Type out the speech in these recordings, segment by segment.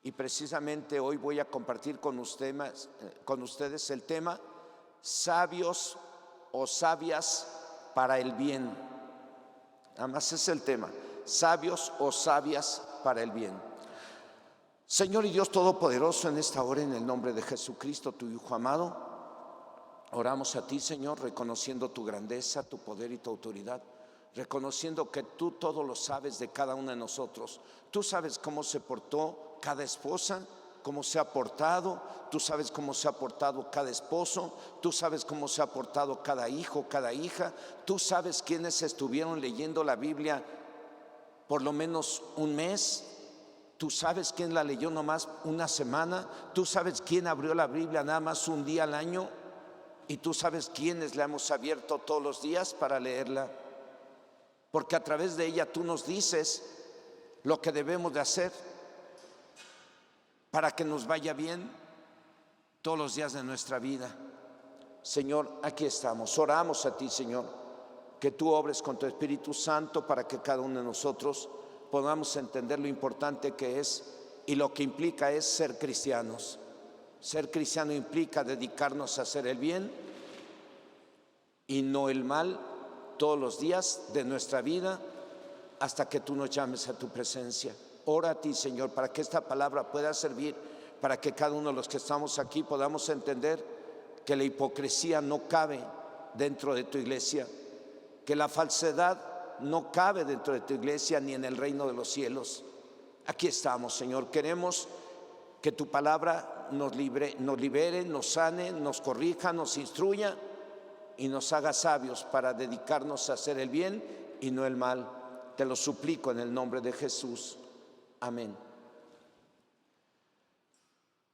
y precisamente hoy voy a compartir con ustedes el tema sabios o sabias para el bien. Nada más es el tema, sabios o sabias para el bien. Señor y Dios Todopoderoso, en esta hora, en el nombre de Jesucristo, tu Hijo amado, oramos a ti, Señor, reconociendo tu grandeza, tu poder y tu autoridad, reconociendo que tú todo lo sabes de cada uno de nosotros. Tú sabes cómo se portó cada esposa, cómo se ha portado, tú sabes cómo se ha portado cada esposo, tú sabes cómo se ha portado cada hijo, cada hija, tú sabes quiénes estuvieron leyendo la Biblia por lo menos un mes, tú sabes quién la leyó nomás una semana, tú sabes quién abrió la Biblia nada más un día al año, y tú sabes quiénes la hemos abierto todos los días para leerla, porque a través de ella tú nos dices lo que debemos de hacer para que nos vaya bien todos los días de nuestra vida. Señor, aquí estamos, oramos a ti, Señor, que tú obres con tu Espíritu Santo para que cada uno de nosotros podamos entender lo importante que es y lo que implica es ser cristianos. Ser cristiano implica dedicarnos a hacer el bien y no el mal todos los días de nuestra vida hasta que tú nos llames a tu presencia. Ora a ti, Señor, para que esta palabra pueda servir, para que cada uno de los que estamos aquí podamos entender que la hipocresía no cabe dentro de tu iglesia, que la falsedad no cabe dentro de tu iglesia ni en el reino de los cielos. Aquí estamos, Señor, queremos que tu palabra nos libere, nos sane, nos corrija, nos instruya y nos haga sabios para dedicarnos a hacer el bien y no el mal. Te lo suplico en el nombre de Jesús. Amén.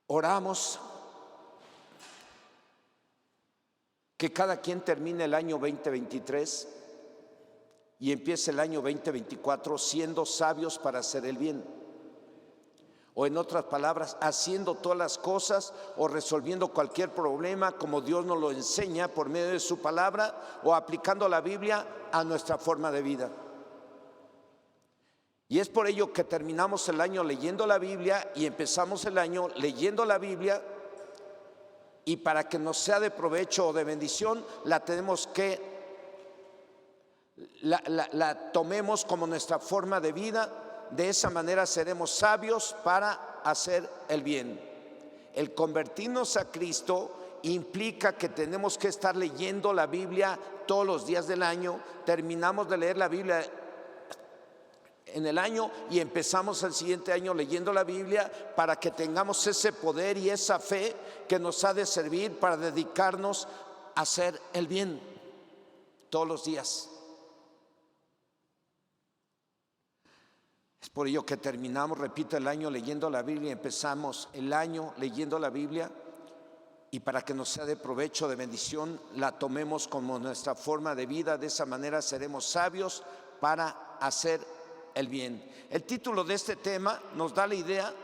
Oramos que cada quien termine el año 2023 y empiece el año 2024 siendo sabios para hacer el bien. O en otras palabras, haciendo todas las cosas o resolviendo cualquier problema como Dios nos lo enseña por medio de su palabra o aplicando la Biblia a nuestra forma de vida. Y es por ello que terminamos el año leyendo la Biblia y empezamos el año leyendo la Biblia, y para que nos sea de provecho o de bendición, la tomemos como nuestra forma de vida. De esa manera seremos sabios para hacer el bien. El convertirnos a Cristo implica que tenemos que estar leyendo la Biblia todos los días del año. Terminamos de leer la Biblia en el año y empezamos el siguiente año leyendo la Biblia para que tengamos ese poder y esa fe que nos ha de servir para dedicarnos a hacer el bien todos los días. Es por ello que terminamos, repito, el año leyendo la Biblia, empezamos el año leyendo la Biblia, y para que nos sea de provecho, de bendición, la tomemos como nuestra forma de vida. De esa manera seremos sabios para hacer el bien. El título de este tema nos da la idea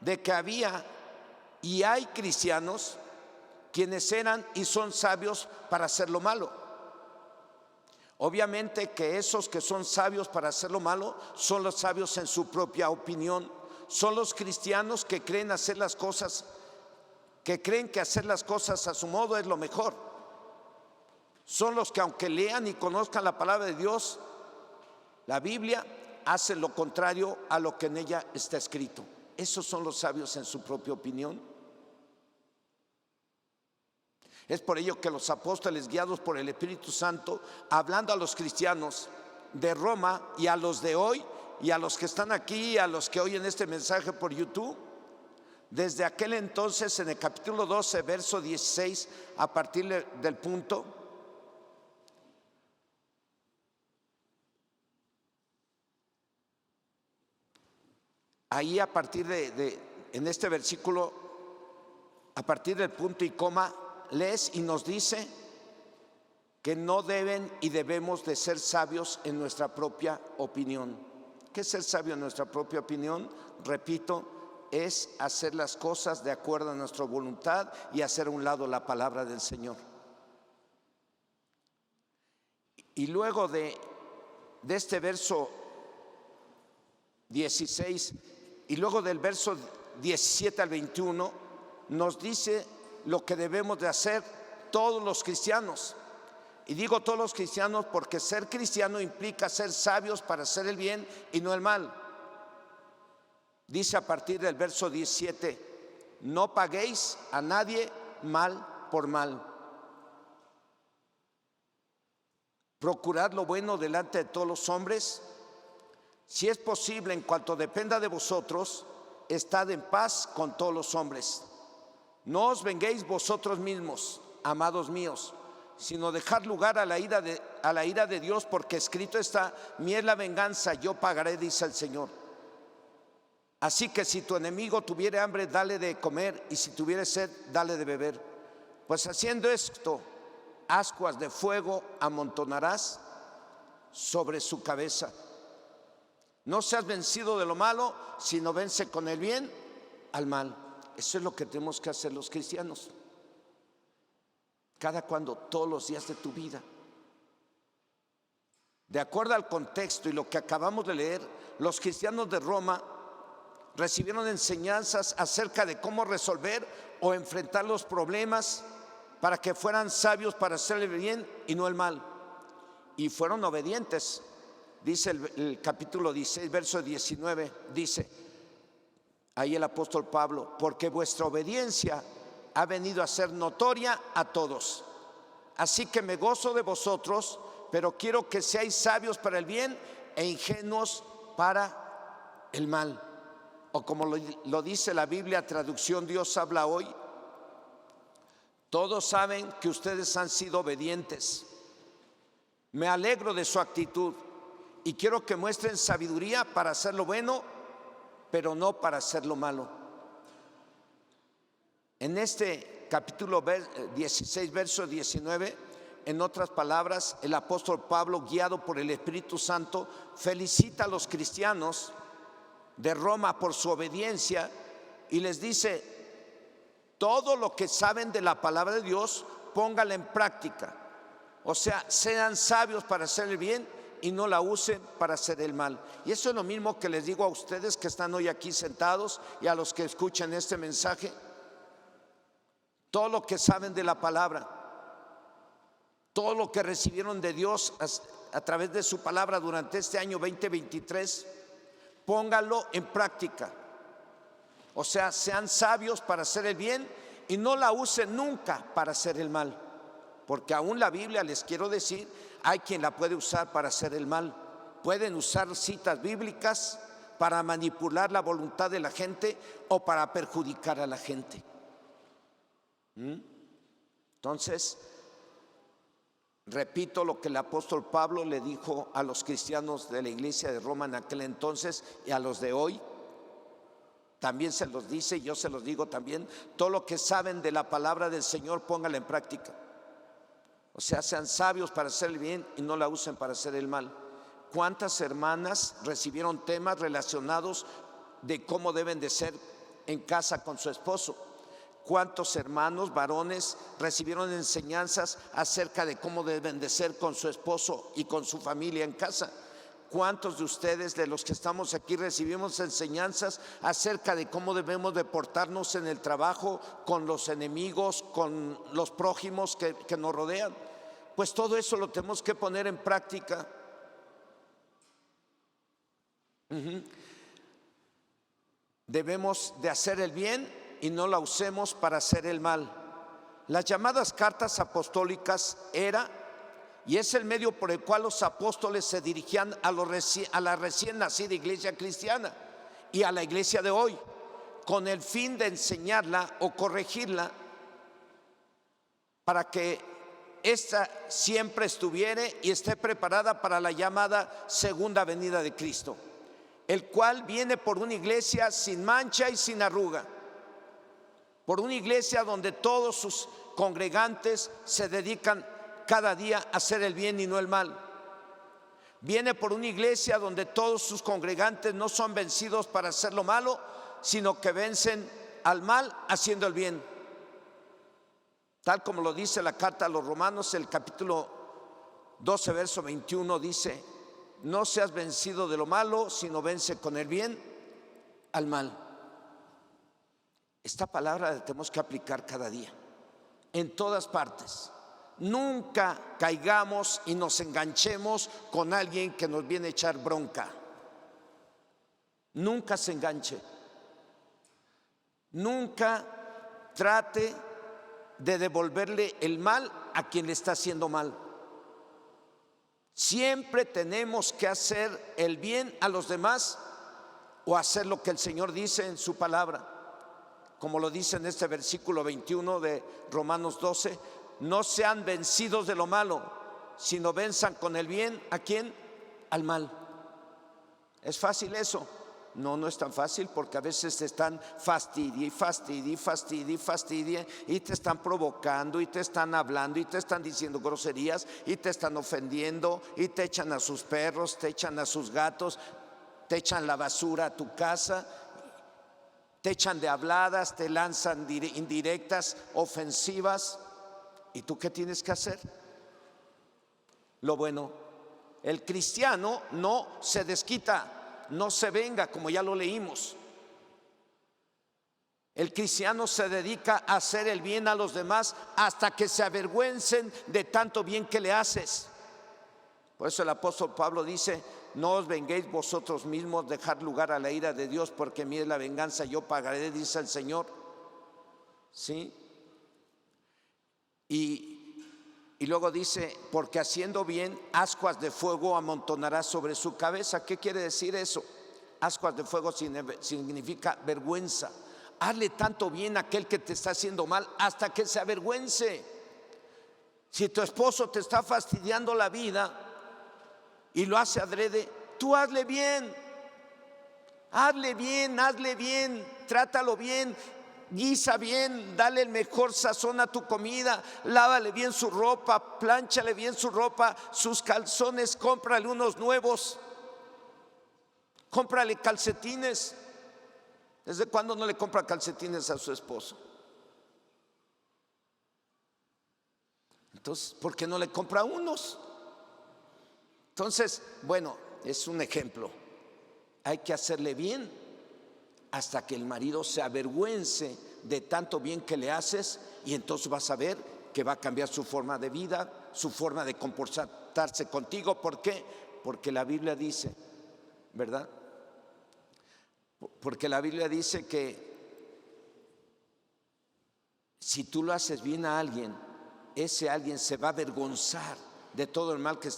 de que había y hay cristianos quienes eran y son sabios para hacer lo malo. Obviamente que esos que son sabios para hacer lo malo son los sabios en su propia opinión. Son los cristianos que creen hacer las cosas, que creen que hacer las cosas a su modo es lo mejor. Son los que, aunque lean y conozcan la palabra de Dios, la Biblia, hacen lo contrario a lo que en ella está escrito. Esos son los sabios en su propia opinión. Es por ello que los apóstoles, guiados por el Espíritu Santo, hablando a los cristianos de Roma y a los de hoy y a los que están aquí y a los que oyen este mensaje por YouTube, desde aquel entonces, en el capítulo 12, verso 16, a partir del punto, ahí a partir en este versículo, a partir del punto y coma, lees y nos dice que no deben y debemos de ser sabios en nuestra propia opinión. ¿Qué es ser sabio en nuestra propia opinión? Repito, es hacer las cosas de acuerdo a nuestra voluntad y hacer a un lado la palabra del Señor. Y luego de este verso 16 y luego del verso 17 al 21 nos dice lo que debemos de hacer todos los cristianos. Y digo todos los cristianos porque ser cristiano implica ser sabios para hacer el bien y no el mal. Dice a partir del verso 17: no paguéis a nadie mal por mal. Procurad lo bueno delante de todos los hombres. Si es posible, en cuanto dependa de vosotros, estad en paz con todos los hombres. No os venguéis vosotros mismos, amados míos, sino dejad lugar a la ira de Dios, porque escrito está: mía es la venganza, yo pagaré, dice el Señor. Así que si tu enemigo tuviere hambre, dale de comer, y si tuviere sed, dale de beber. Pues haciendo esto, ascuas de fuego amontonarás sobre su cabeza. No seas vencido de lo malo, sino vence con el bien al mal. Eso es lo que tenemos que hacer los cristianos. Cada cuando, todos los días de tu vida. De acuerdo al contexto y lo que acabamos de leer, los cristianos de Roma recibieron enseñanzas acerca de cómo resolver o enfrentar los problemas para que fueran sabios para hacer el bien y no el mal. Y fueron obedientes. Dice el capítulo 16, verso 19, dice ahí el apóstol Pablo: porque vuestra obediencia ha venido a ser notoria a todos. Así que me gozo de vosotros, pero quiero que seáis sabios para el bien e ingenuos para el mal. O como lo dice la Biblia, traducción Dios habla hoy: todos saben que ustedes han sido obedientes. Me alegro de su actitud y quiero que muestren sabiduría para hacer lo bueno, pero no para hacer lo malo. En este capítulo 16, verso 19, en otras palabras, el apóstol Pablo, guiado por el Espíritu Santo, felicita a los cristianos de Roma por su obediencia y les dice: todo lo que saben de la palabra de Dios, póngala en práctica. O sea, sean sabios para hacer el bien y no la usen para hacer el mal. Y eso es lo mismo que les digo a ustedes que están hoy aquí sentados y a los que escuchan este mensaje. Todo lo que saben de la palabra, todo lo que recibieron de Dios a través de su palabra durante este año 2023, póngalo en práctica. O sea, sean sabios para hacer el bien y no la usen nunca para hacer el mal. Porque aún la Biblia, les quiero decir, hay quien la puede usar para hacer el mal. Pueden usar citas bíblicas para manipular la voluntad de la gente o para perjudicar a la gente. Entonces, repito lo que el apóstol Pablo le dijo a los cristianos de la iglesia de Roma en aquel entonces y a los de hoy. También se los dice y yo se los digo también: todo lo que saben de la palabra del Señor, póngala en práctica. O sea, sean sabios para hacer el bien y no la usen para hacer el mal. ¿Cuántas hermanas recibieron temas relacionados de cómo deben de ser en casa con su esposo? ¿Cuántos hermanos varones recibieron enseñanzas acerca de cómo deben de ser con su esposo y con su familia en casa? ¿Cuántos de ustedes, de los que estamos aquí, recibimos enseñanzas acerca de cómo debemos de portarnos en el trabajo, con los enemigos, con los prójimos que nos rodean? Pues todo eso lo tenemos que poner en práctica. Debemos de hacer el bien y no la usemos para hacer el mal. Las llamadas cartas apostólicas era y es el medio por el cual los apóstoles se dirigían a la recién nacida iglesia cristiana y a la iglesia de hoy, con el fin de enseñarla o corregirla para que ésta siempre estuviera y esté preparada para la llamada segunda venida de Cristo, el cual viene por una iglesia sin mancha y sin arruga, por una iglesia donde todos sus congregantes se dedican cada día a hacer el bien y no el mal. Viene por una iglesia donde todos sus congregantes no son vencidos para hacer lo malo, sino que vencen al mal haciendo el bien. Tal como lo dice la carta a los Romanos, el capítulo 12, verso 21, dice: no seas vencido de lo malo, sino vence con el bien al mal. Esta palabra la tenemos que aplicar cada día, en todas partes. Nunca caigamos y nos enganchemos con alguien que nos viene a echar bronca. Nunca se enganche. Nunca trate de devolverle el mal a quien le está haciendo mal. Siempre tenemos que hacer el bien a los demás o hacer lo que el Señor dice en su palabra. Como lo dice en este versículo 21 de Romanos 12, no sean vencidos de lo malo, sino venzan con el bien, ¿a quién? Al mal. ¿Es fácil eso? No, no es tan fácil, porque a veces te están fastidia y te están provocando y te están hablando y te están diciendo groserías y te están ofendiendo y te echan a sus perros, te echan a sus gatos, te echan la basura a tu casa, te echan de habladas, te lanzan indirectas, ofensivas. ¿Y tú qué tienes que hacer? Lo bueno, el cristiano no se desquita, no se venga, como ya lo leímos. El cristiano se dedica a hacer el bien a los demás hasta que se avergüencen de tanto bien que le haces. Por eso el apóstol Pablo dice: no os venguéis vosotros mismos, dejad lugar a la ira de Dios, porque mía es la venganza, yo pagaré, dice el Señor. ¿Sí? Y luego dice: porque haciendo bien, ascuas de fuego amontonará sobre su cabeza. ¿Qué quiere decir eso? Ascuas de fuego significa vergüenza. Hazle tanto bien a aquel que te está haciendo mal hasta que se avergüence. Si tu esposo te está fastidiando la vida y lo hace adrede, tú hazle bien, trátalo bien, guisa bien, dale el mejor sazón a tu comida, lávale bien su ropa, plánchale bien su ropa, sus calzones, cómprale unos nuevos, cómprale calcetines. ¿Desde cuándo no le compra calcetines a su esposo? Entonces, ¿por qué no le compra unos? Entonces, bueno, es un ejemplo. Hay que hacerle bien hasta que el marido se avergüence de tanto bien que le haces, y entonces vas a ver que va a cambiar su forma de vida, su forma de comportarse contigo. ¿Por qué? Porque la Biblia dice, ¿verdad? Porque la Biblia dice que si tú lo haces bien a alguien, ese alguien se va a avergonzar de todo el mal que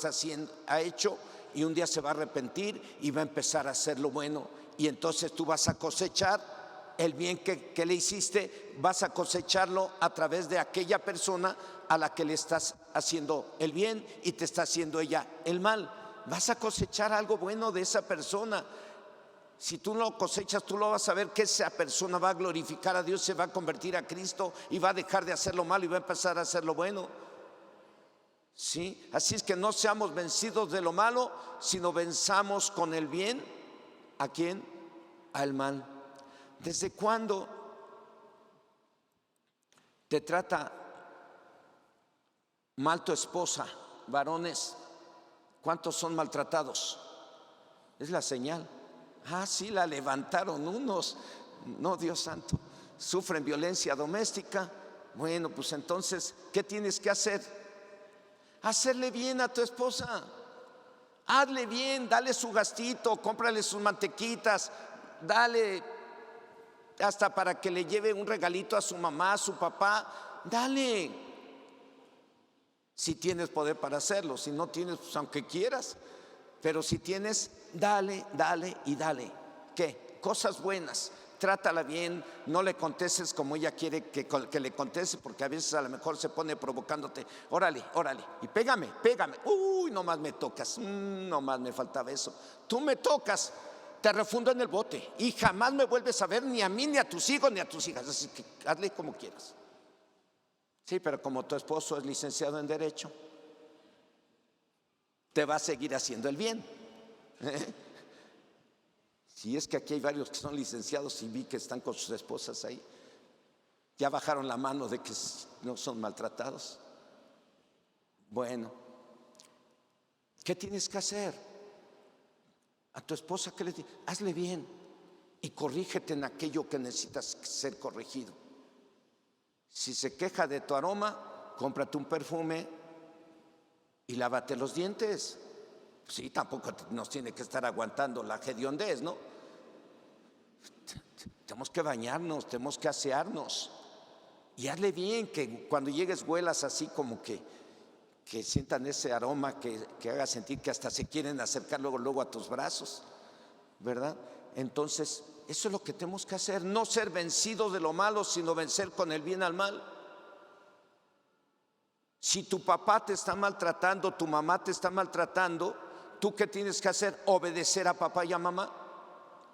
ha hecho, y un día se va a arrepentir y va a empezar a hacer lo bueno. Y entonces tú vas a cosechar el bien que le hiciste, vas a cosecharlo a través de aquella persona a la que le estás haciendo el bien y te está haciendo ella el mal. Vas a cosechar algo bueno de esa persona. Si tú lo cosechas, tú lo vas a ver, que esa persona va a glorificar a Dios, se va a convertir a Cristo y va a dejar de hacer lo malo y va a empezar a hacer lo bueno. ¿Sí? Así es que no seamos vencidos de lo malo, sino venzamos con el bien. ¿A quién? Al mal. ¿Desde cuándo te trata mal tu esposa? Varones, ¿cuántos son maltratados? Es la señal. Ah, sí, la levantaron unos. No, Dios santo. Sufren violencia doméstica. Bueno, pues entonces, ¿qué tienes que hacer? Hacerle bien a tu esposa. Hazle bien, dale su gastito, cómprale sus mantequitas, dale hasta para que le lleve un regalito a su mamá, a su papá. Dale. Si tienes poder para hacerlo, si no tienes, pues aunque quieras. Pero si tienes, dale, dale y dale. ¿Qué? Cosas buenas. Trátala bien, no le contestes como ella quiere que le conteste, porque a veces a lo mejor se pone provocándote. Órale, órale, y pégame. Uy, nomás me tocas, nomás me faltaba eso. Tú me tocas, te refundo en el bote y jamás me vuelves a ver, ni a mí, ni a tus hijos, ni a tus hijas. Así que hazle como quieras. Sí, pero como tu esposo es licenciado en Derecho, te va a seguir haciendo el bien. Si es que aquí hay varios que son licenciados y vi que están con sus esposas ahí, ya bajaron la mano de que no son maltratados. Bueno, ¿qué tienes que hacer? A tu esposa, ¿qué le dices? Hazle bien. y corrígete en aquello que necesitas ser corregido. Si se queja de tu aroma, cómprate un perfume y lávate los dientes. Sí, tampoco nos tiene que estar aguantando la hediondez, ¿no? Tenemos que bañarnos, tenemos que asearnos. Y hazle bien, que cuando llegues huelas así como que sientan ese aroma que haga sentir que hasta se quieren acercar luego a tus brazos, ¿verdad? Entonces, eso es lo que tenemos que hacer, no ser vencidos de lo malo, sino vencer con el bien al mal. Si tu papá te está maltratando, tu mamá te está maltratando, ¿tú qué tienes que hacer? Obedecer a papá y a mamá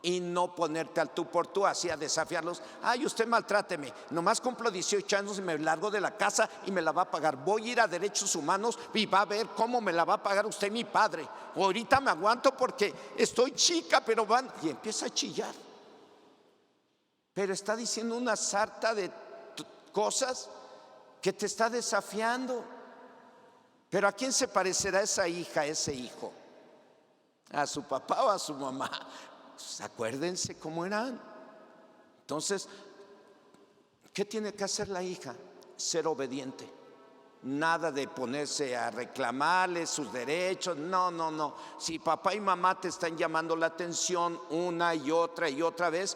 y no ponerte al tú por tú, así a desafiarlos. Ay, usted maltráteme, nomás cumplo 18 años y me largo de la casa y me la va a pagar. Voy a ir a derechos humanos y va a ver cómo me la va a pagar usted, mi padre. O ahorita me aguanto porque estoy chica, pero van. Y empieza a chillar. Pero está diciendo una sarta de cosas que te está desafiando. Pero ¿a quién se parecerá esa hija, ese hijo? ¿A su papá o a su mamá? Pues acuérdense cómo eran. Entonces, ¿qué tiene que hacer la hija? Ser obediente. Nada de ponerse a reclamarle sus derechos. No. Si papá y mamá te están llamando la atención una y otra vez,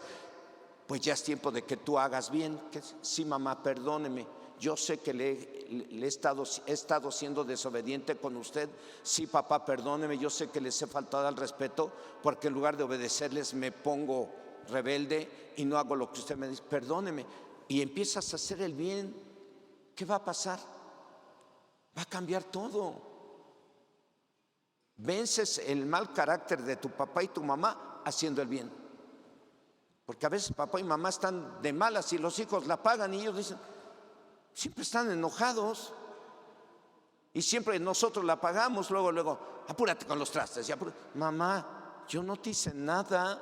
pues ya es tiempo de que tú hagas bien. Sí, mamá, perdóneme. Yo sé que he estado siendo desobediente con usted. Sí, papá, perdóneme. Yo sé que les he faltado al respeto porque en lugar de obedecerles me pongo rebelde y no hago lo que usted me dice. Perdóneme. Y empiezas a hacer el bien. ¿Qué va a pasar? Va a cambiar todo. Vences el mal carácter de tu papá y tu mamá haciendo el bien. Porque a veces papá y mamá están de malas y los hijos la pagan y ellos dicen, siempre están enojados y siempre nosotros la pagamos. Luego, apúrate con los trastes. Mamá, yo no te hice nada.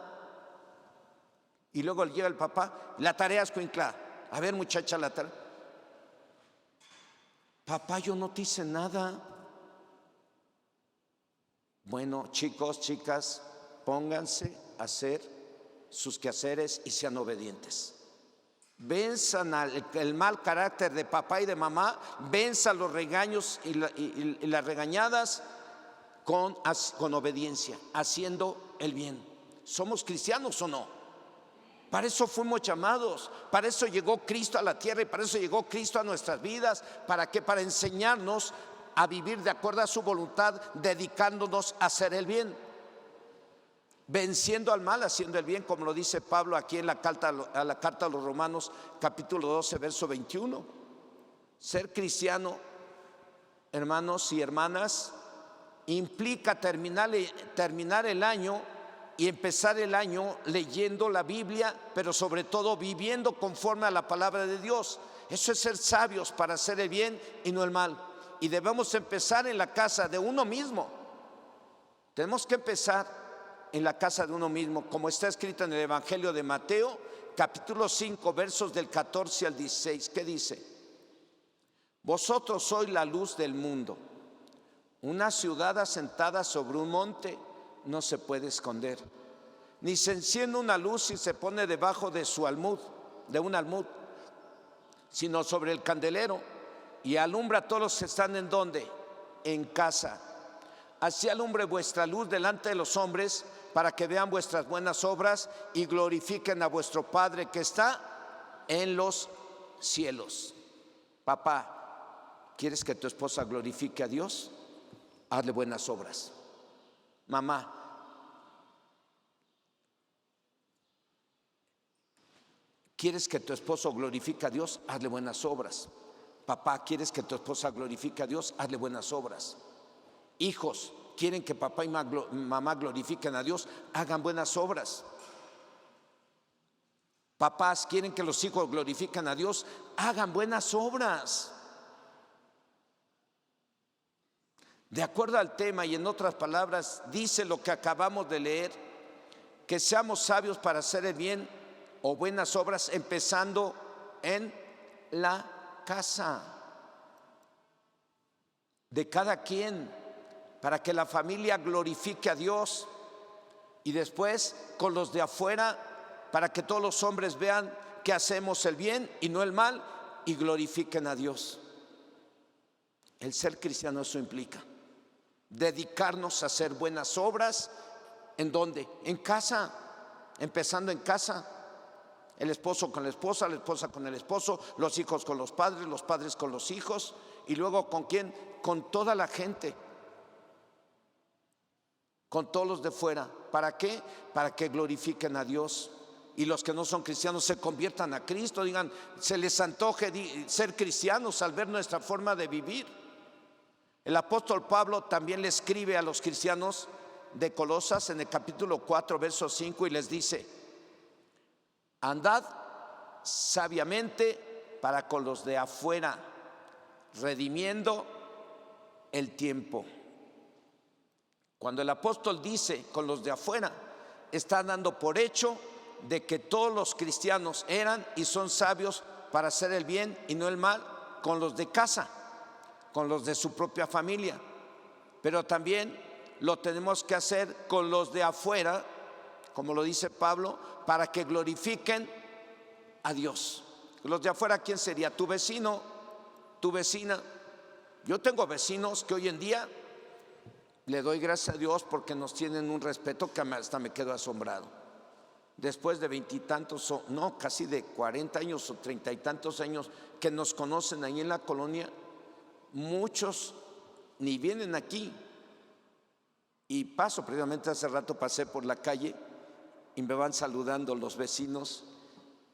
Y luego llega el papá, la tarea es escuincla. A ver, muchacha, la tarea. Papá, yo no te hice nada. Bueno, chicos, chicas, pónganse a hacer sus quehaceres y sean obedientes. Venzan el mal carácter de papá y de mamá, venzan los regaños y las regañadas con obediencia, haciendo el bien. ¿Somos cristianos o no? Para eso fuimos llamados, para eso llegó Cristo a la tierra y para eso llegó Cristo a nuestras vidas. ¿Para qué? Para enseñarnos a vivir de acuerdo a su voluntad, dedicándonos a hacer el bien. Venciendo al mal, haciendo el bien, como lo dice Pablo aquí en la carta a los Romanos, capítulo 12, verso 21. Ser cristiano, hermanos y hermanas, implica terminar el año y empezar el año leyendo la Biblia, pero sobre todo viviendo conforme a la palabra de Dios. Eso es ser sabios para hacer el bien y no el mal. Y debemos empezar en la casa de uno mismo. Tenemos que empezar en la casa de uno mismo, como está escrito en el Evangelio de Mateo, capítulo 5, versos del 14 al 16. ¿Qué dice? Vosotros sois la luz del mundo. Una ciudad asentada sobre un monte no se puede esconder, ni se enciende una luz y se pone debajo de un almud, sino sobre el candelero, y alumbra a todos los que están en ¿dónde? En casa. Así alumbre vuestra luz delante de los hombres, para que vean vuestras buenas obras y glorifiquen a vuestro Padre que está en los cielos. Papá, ¿quieres que tu esposa glorifique a Dios? Hazle buenas obras. Mamá, ¿quieres que tu esposo glorifique a Dios? Hazle buenas obras. Papá, ¿quieres que tu esposa glorifique a Dios? Hazle buenas obras. Hijos, ¿quieren que papá y mamá glorifiquen a Dios? Hagan buenas obras. Papás, ¿quieren que los hijos glorifiquen a Dios? Hagan buenas obras. De acuerdo al tema y en otras palabras, dice lo que acabamos de leer, que seamos sabios para hacer el bien o buenas obras, empezando en la casa de cada quien, para que la familia glorifique a Dios, y después con los de afuera para que todos los hombres vean que hacemos el bien y no el mal y glorifiquen a Dios. El ser cristiano eso implica dedicarnos a hacer buenas obras. ¿En dónde? En casa, empezando en casa. El esposo con la esposa con el esposo, los hijos con los padres con los hijos, y luego ¿con quién? Con toda la gente, con todos los de fuera. ¿Para qué? Para que glorifiquen a Dios y los que no son cristianos se conviertan a Cristo, digan, se les antoje ser cristianos al ver nuestra forma de vivir. El apóstol Pablo también le escribe a los cristianos de Colosas en el capítulo 4, verso 5, y les dice: andad sabiamente para con los de afuera, redimiendo el tiempo. Cuando el apóstol dice con los de afuera, está dando por hecho de que todos los cristianos eran y son sabios para hacer el bien y no el mal con los de casa, con los de su propia familia. Pero también lo tenemos que hacer con los de afuera, como lo dice Pablo, para que glorifiquen a Dios. Los de afuera, ¿quién sería? Tu vecino, tu vecina. Yo tengo vecinos que hoy en día le doy gracias a Dios porque nos tienen un respeto que hasta me quedo asombrado. Después de 20 y tantos, no, casi de 40 años o 30 y tantos años que nos conocen ahí en la colonia, muchos ni vienen aquí. Y paso, previamente hace rato pasé por la calle y me van saludando los vecinos,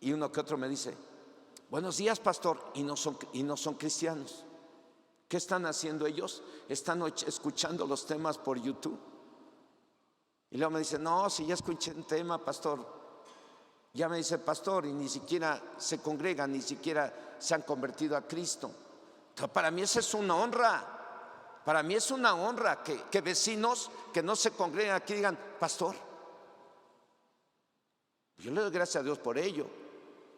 y uno que otro me dice: buenos días, pastor, y no son cristianos. ¿Qué están haciendo ellos? Están escuchando los temas por YouTube. Y luego me dice: no, si ya escuché un tema, pastor. Ya me dice pastor, y ni siquiera se congregan, ni siquiera se han convertido a Cristo. Entonces, para mí esa es una honra. Para mí es una honra que vecinos que no se congregan aquí digan: pastor. Yo le doy gracias a Dios por ello.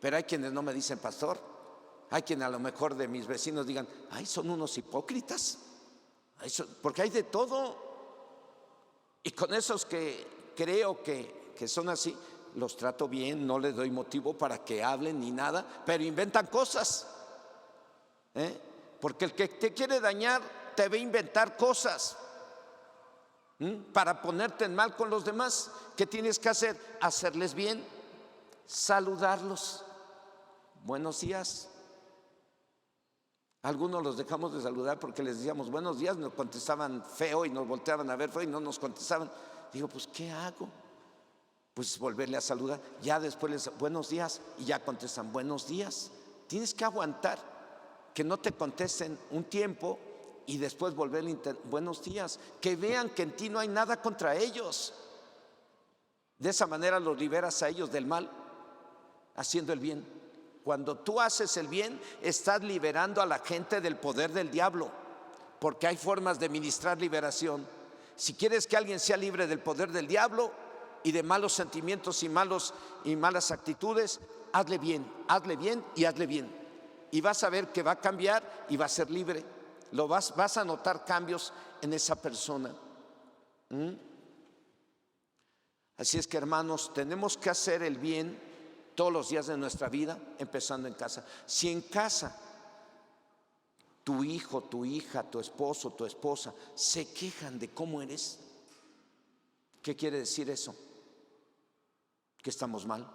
Pero hay quienes no me dicen pastor. Hay quienes a lo mejor de mis vecinos digan: ay, son unos hipócritas. Porque hay de todo. Y con esos que creo que son así, los trato bien, no les doy motivo para que hablen ni nada, pero inventan cosas. Porque el que te quiere dañar te va a inventar cosas para ponerte en mal con los demás. ¿Qué tienes que hacer? Hacerles bien, saludarlos. Buenos días. Algunos los dejamos de saludar porque les decíamos buenos días, nos contestaban feo y nos volteaban a ver feo y no nos contestaban. Digo, pues ¿qué hago? Pues volverle a saludar. Ya después les buenos días y ya contestan buenos días. Tienes que aguantar que no te contesten un tiempo y después volverle buenos días, que vean que en ti no hay nada contra ellos. De esa manera los liberas a ellos del mal, haciendo el bien. Cuando tú haces el bien, estás liberando a la gente del poder del diablo, porque hay formas de ministrar liberación. Si quieres que alguien sea libre del poder del diablo y de malos sentimientos y malas actitudes, hazle bien y hazle bien. Y vas a ver que va a cambiar y va a ser libre. Vas a notar cambios en esa persona. Así es que, hermanos, tenemos que hacer el bien todos los días de nuestra vida, empezando en casa. Si en casa tu hijo, tu hija, tu esposo, tu esposa se quejan de cómo eres, ¿qué quiere decir eso? Que estamos mal.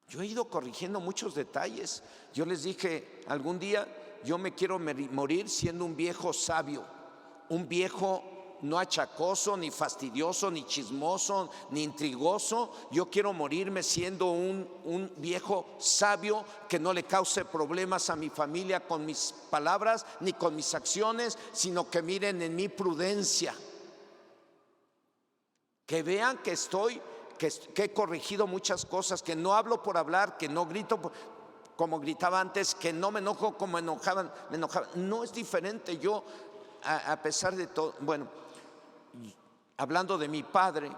Yo he ido corrigiendo muchos detalles. Yo les dije algún día: yo me quiero morir siendo un viejo sabio, un viejo no achacoso, ni fastidioso, ni chismoso, ni intrigoso. Yo quiero morirme siendo un viejo sabio que no le cause problemas a mi familia con mis palabras ni con mis acciones, sino que miren en mi prudencia, que vean que he corregido muchas cosas, que no hablo por hablar, que no grito como gritaba antes, que no me enojo como me enojaba. No es diferente. Yo, a pesar de todo, bueno, hablando de mi padre,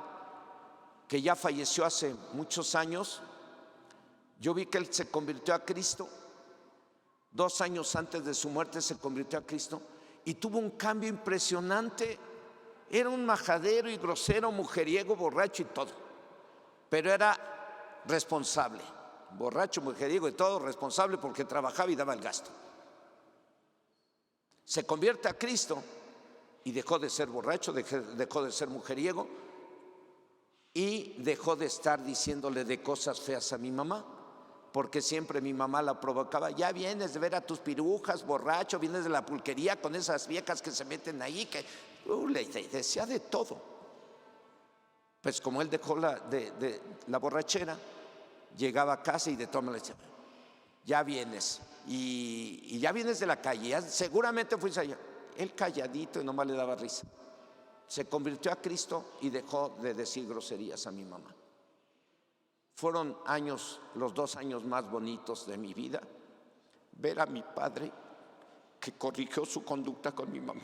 que ya falleció hace muchos años, yo vi que él se convirtió a Cristo. 2 años antes de su muerte se convirtió a Cristo y tuvo un cambio impresionante. Era un majadero y grosero, mujeriego, borracho y todo. pero era responsable, borracho, mujeriego y todo, responsable porque trabajaba y daba el gasto. Se convierte a Cristo y dejó de ser borracho, dejó de ser mujeriego y dejó de estar diciéndole de cosas feas a mi mamá, porque siempre mi mamá la provocaba. Ya vienes de ver a tus pirujas, borracho, vienes de la pulquería con esas viejas que se meten ahí, que le decía de todo. Pues como él dejó la borrachera, llegaba a casa y de todo me le decía, ya vienes, y ya vienes de la calle, ya seguramente fuiste allá. Él calladito y nomás le daba risa. Se convirtió a Cristo y dejó de decir groserías a mi mamá. Fueron años, los 2 años más bonitos de mi vida, ver a mi padre que corrigió su conducta con mi mamá.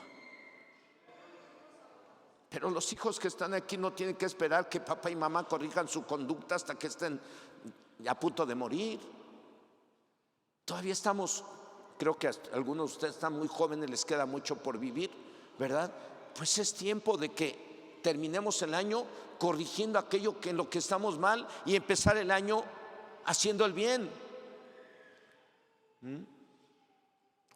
Pero los hijos que están aquí no tienen que esperar que papá y mamá corrijan su conducta hasta que estén a punto de morir. Todavía estamos, creo que algunos de ustedes están muy jóvenes, les queda mucho por vivir, ¿verdad? Pues es tiempo de que terminemos el año corrigiendo aquello en lo que estamos mal y empezar el año haciendo el bien.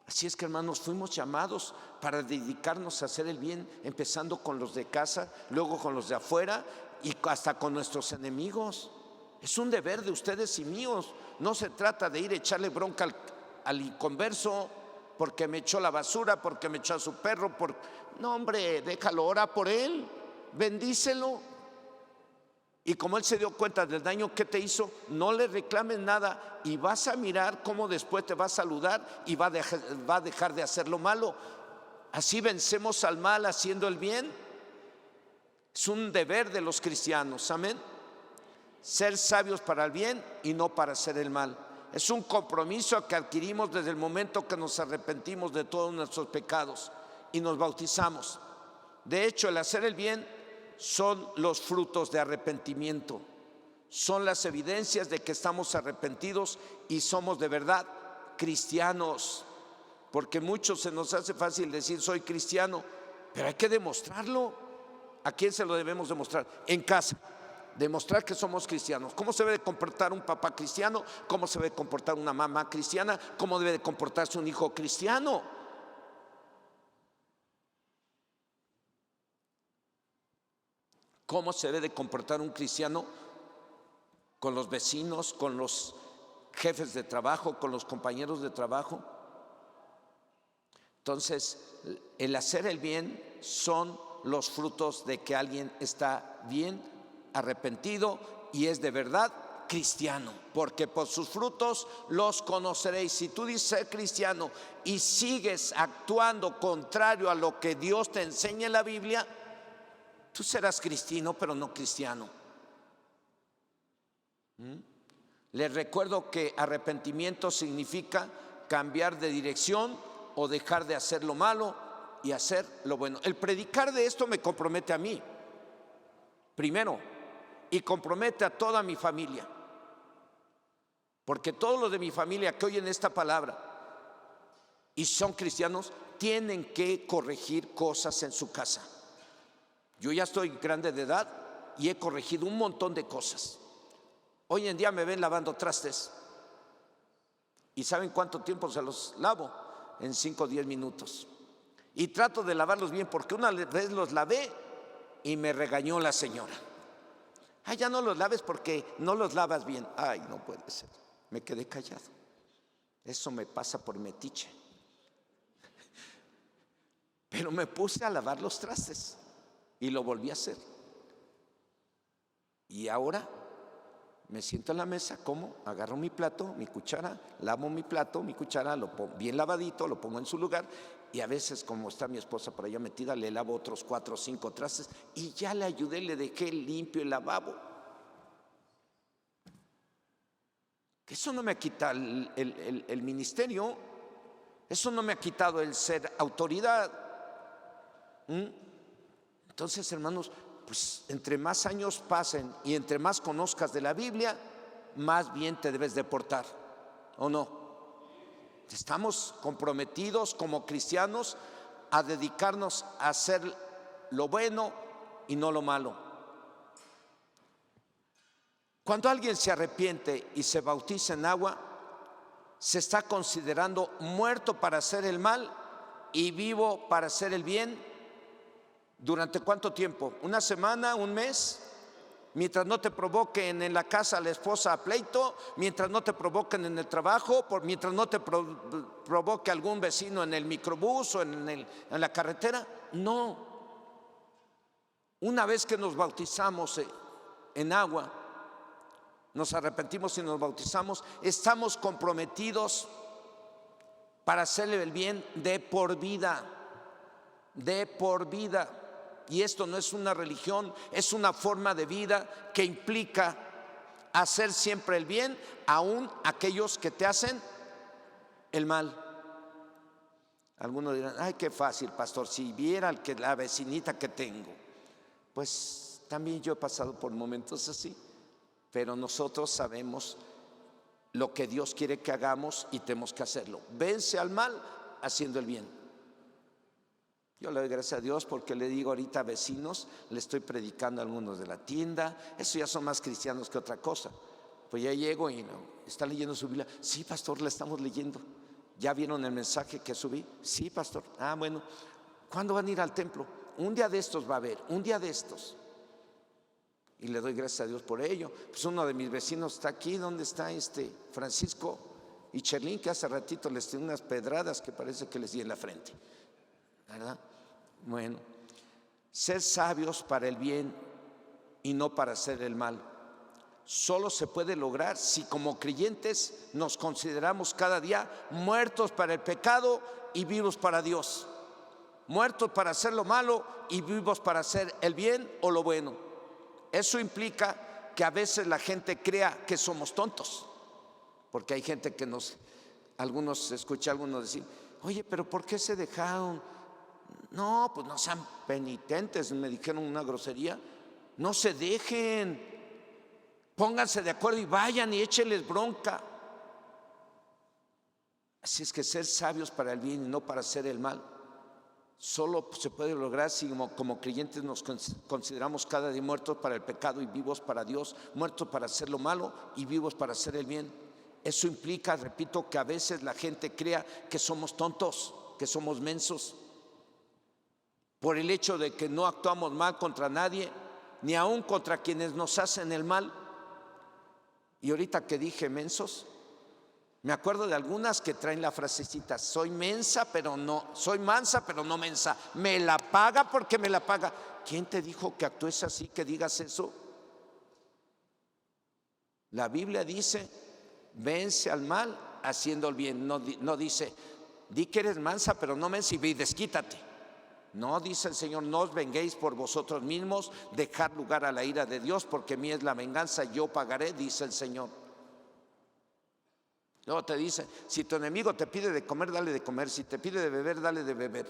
Así es que, hermanos, fuimos llamados para dedicarnos a hacer el bien, empezando con los de casa, luego con los de afuera y hasta con nuestros enemigos. Es un deber de ustedes y míos. No se trata de ir a echarle bronca al inconverso porque me echó la basura, porque me echó a su perro. No, hombre, déjalo, ora por él, bendícelo. Y como él se dio cuenta del daño que te hizo, no le reclames nada y vas a mirar cómo después te va a saludar y va a dejar de hacer lo malo. Así vencemos al mal haciendo el bien. Es un deber de los cristianos, amén. Ser sabios para el bien y no para hacer el mal. Es un compromiso que adquirimos desde el momento que nos arrepentimos de todos nuestros pecados y nos bautizamos. De hecho, el hacer el bien son los frutos de arrepentimiento, son las evidencias de que estamos arrepentidos y somos de verdad cristianos, porque muchos se nos hace fácil decir soy cristiano, pero hay que demostrarlo. ¿A quién se lo debemos demostrar? En casa, demostrar que somos cristianos. ¿Cómo se debe de comportar un papá cristiano? ¿Cómo se debe de comportar una mamá cristiana? ¿Cómo debe de comportarse un hijo cristiano? ¿Cómo se debe de comportar un cristiano con los vecinos, con los jefes de trabajo, con los compañeros de trabajo? Entonces, el hacer el bien son los frutos de que alguien está bien, arrepentido y es de verdad cristiano, porque por sus frutos los conoceréis. Si tú dices ser cristiano y sigues actuando contrario a lo que Dios te enseña en la Biblia, tú serás cristiano, pero no cristiano. Les recuerdo que arrepentimiento significa cambiar de dirección o dejar de hacer lo malo y hacer lo bueno. El predicar de esto me compromete a mí, primero, y compromete a toda mi familia, porque todos los de mi familia que oyen esta palabra y son cristianos tienen que corregir cosas en su casa. Yo ya estoy grande de edad y he corregido un montón de cosas. Hoy en día me ven lavando trastes. ¿Y saben cuánto tiempo se los lavo? En 5 o 10 minutos. Y trato de lavarlos bien porque una vez los lavé y me regañó la señora. Ay, ya no los laves porque no los lavas bien. Ay, no puede ser. Me quedé callado. Eso me pasa por metiche. Pero me puse a lavar los trastes. Y lo volví a hacer. Y ahora me siento en la mesa, como, agarro mi plato, mi cuchara, lavo mi plato, mi cuchara, lo pongo bien lavadito, lo pongo en su lugar. Y a veces, como está mi esposa por allá metida, le lavo otros 4 o 5 trastes. Y ya le ayudé, le dejé limpio el lavabo. Eso no me ha quitado el ministerio. Eso no me ha quitado el ser autoridad. Entonces, hermanos, pues entre más años pasen y entre más conozcas de la Biblia, más bien te debes de portar, ¿o no? Estamos comprometidos como cristianos a dedicarnos a hacer lo bueno y no lo malo. Cuando alguien se arrepiente y se bautiza en agua, se está considerando muerto para hacer el mal y vivo para hacer el bien. ¿Durante cuánto tiempo? ¿Una semana? ¿Un mes? Mientras no te provoquen en la casa la esposa a pleito, mientras no te provoquen en el trabajo, mientras no te provoque algún vecino en el microbús o en la carretera. No. Una vez que nos bautizamos en agua, nos arrepentimos y nos bautizamos, estamos comprometidos para hacerle el bien de por vida, de por vida. Y esto no es una religión, es una forma de vida que implica hacer siempre el bien, aun aquellos que te hacen el mal. Algunos dirán: ay, qué fácil, pastor, si viera la vecinita que tengo. Pues también yo he pasado por momentos así, pero nosotros sabemos lo que Dios quiere que hagamos y tenemos que hacerlo. Vence al mal haciendo el bien. Yo le doy gracias a Dios porque le digo ahorita a vecinos, le estoy predicando a algunos de la tienda. Eso ya son más cristianos que otra cosa. Pues ya llego y está leyendo su Biblia. Sí, pastor, la estamos leyendo. ¿Ya vieron el mensaje que subí? Sí, pastor. Ah, bueno. ¿Cuándo van a ir al templo? Un día de estos va a haber, un día de estos. Y le doy gracias a Dios por ello. Pues uno de mis vecinos está aquí. ¿Dónde está Francisco y Cherlín? Que hace ratito les dio unas pedradas que parece que les di en la frente, ¿verdad? Bueno, ser sabios para el bien y no para hacer el mal solo se puede lograr si como creyentes nos consideramos cada día muertos para el pecado y vivos para Dios. Muertos para hacer lo malo y vivos para hacer el bien o lo bueno. Eso implica que a veces la gente crea que somos tontos, porque hay gente que escuché a algunos decir: oye, pero ¿por qué se dejaron? No, pues no sean penitentes, me dijeron una grosería. No se dejen, pónganse de acuerdo y vayan y échenles bronca. Así es que ser sabios para el bien y no para hacer el mal solo se puede lograr si como creyentes nos consideramos cada día muertos para el pecado y vivos para Dios, muertos para hacer lo malo y vivos para hacer el bien. Eso implica, repito, que a veces la gente crea que somos tontos, que somos mensos, por el hecho de que no actuamos mal contra nadie, ni aun contra quienes nos hacen el mal. Y ahorita que dije mensos, me acuerdo de algunas que traen la frasecita: soy mansa pero no mensa, me la paga porque me la paga. ¿Quién te dijo que actúes así, que digas eso? La Biblia dice: vence al mal haciendo el bien. No dice: di que eres mansa pero no mensa y ve y desquítate. No, dice el Señor: no os venguéis por vosotros mismos, dejad lugar a la ira de Dios, porque mía es la venganza, yo pagaré, dice el Señor. Luego te dice: si tu enemigo te pide de comer, dale de comer; si te pide de beber, dale de beber.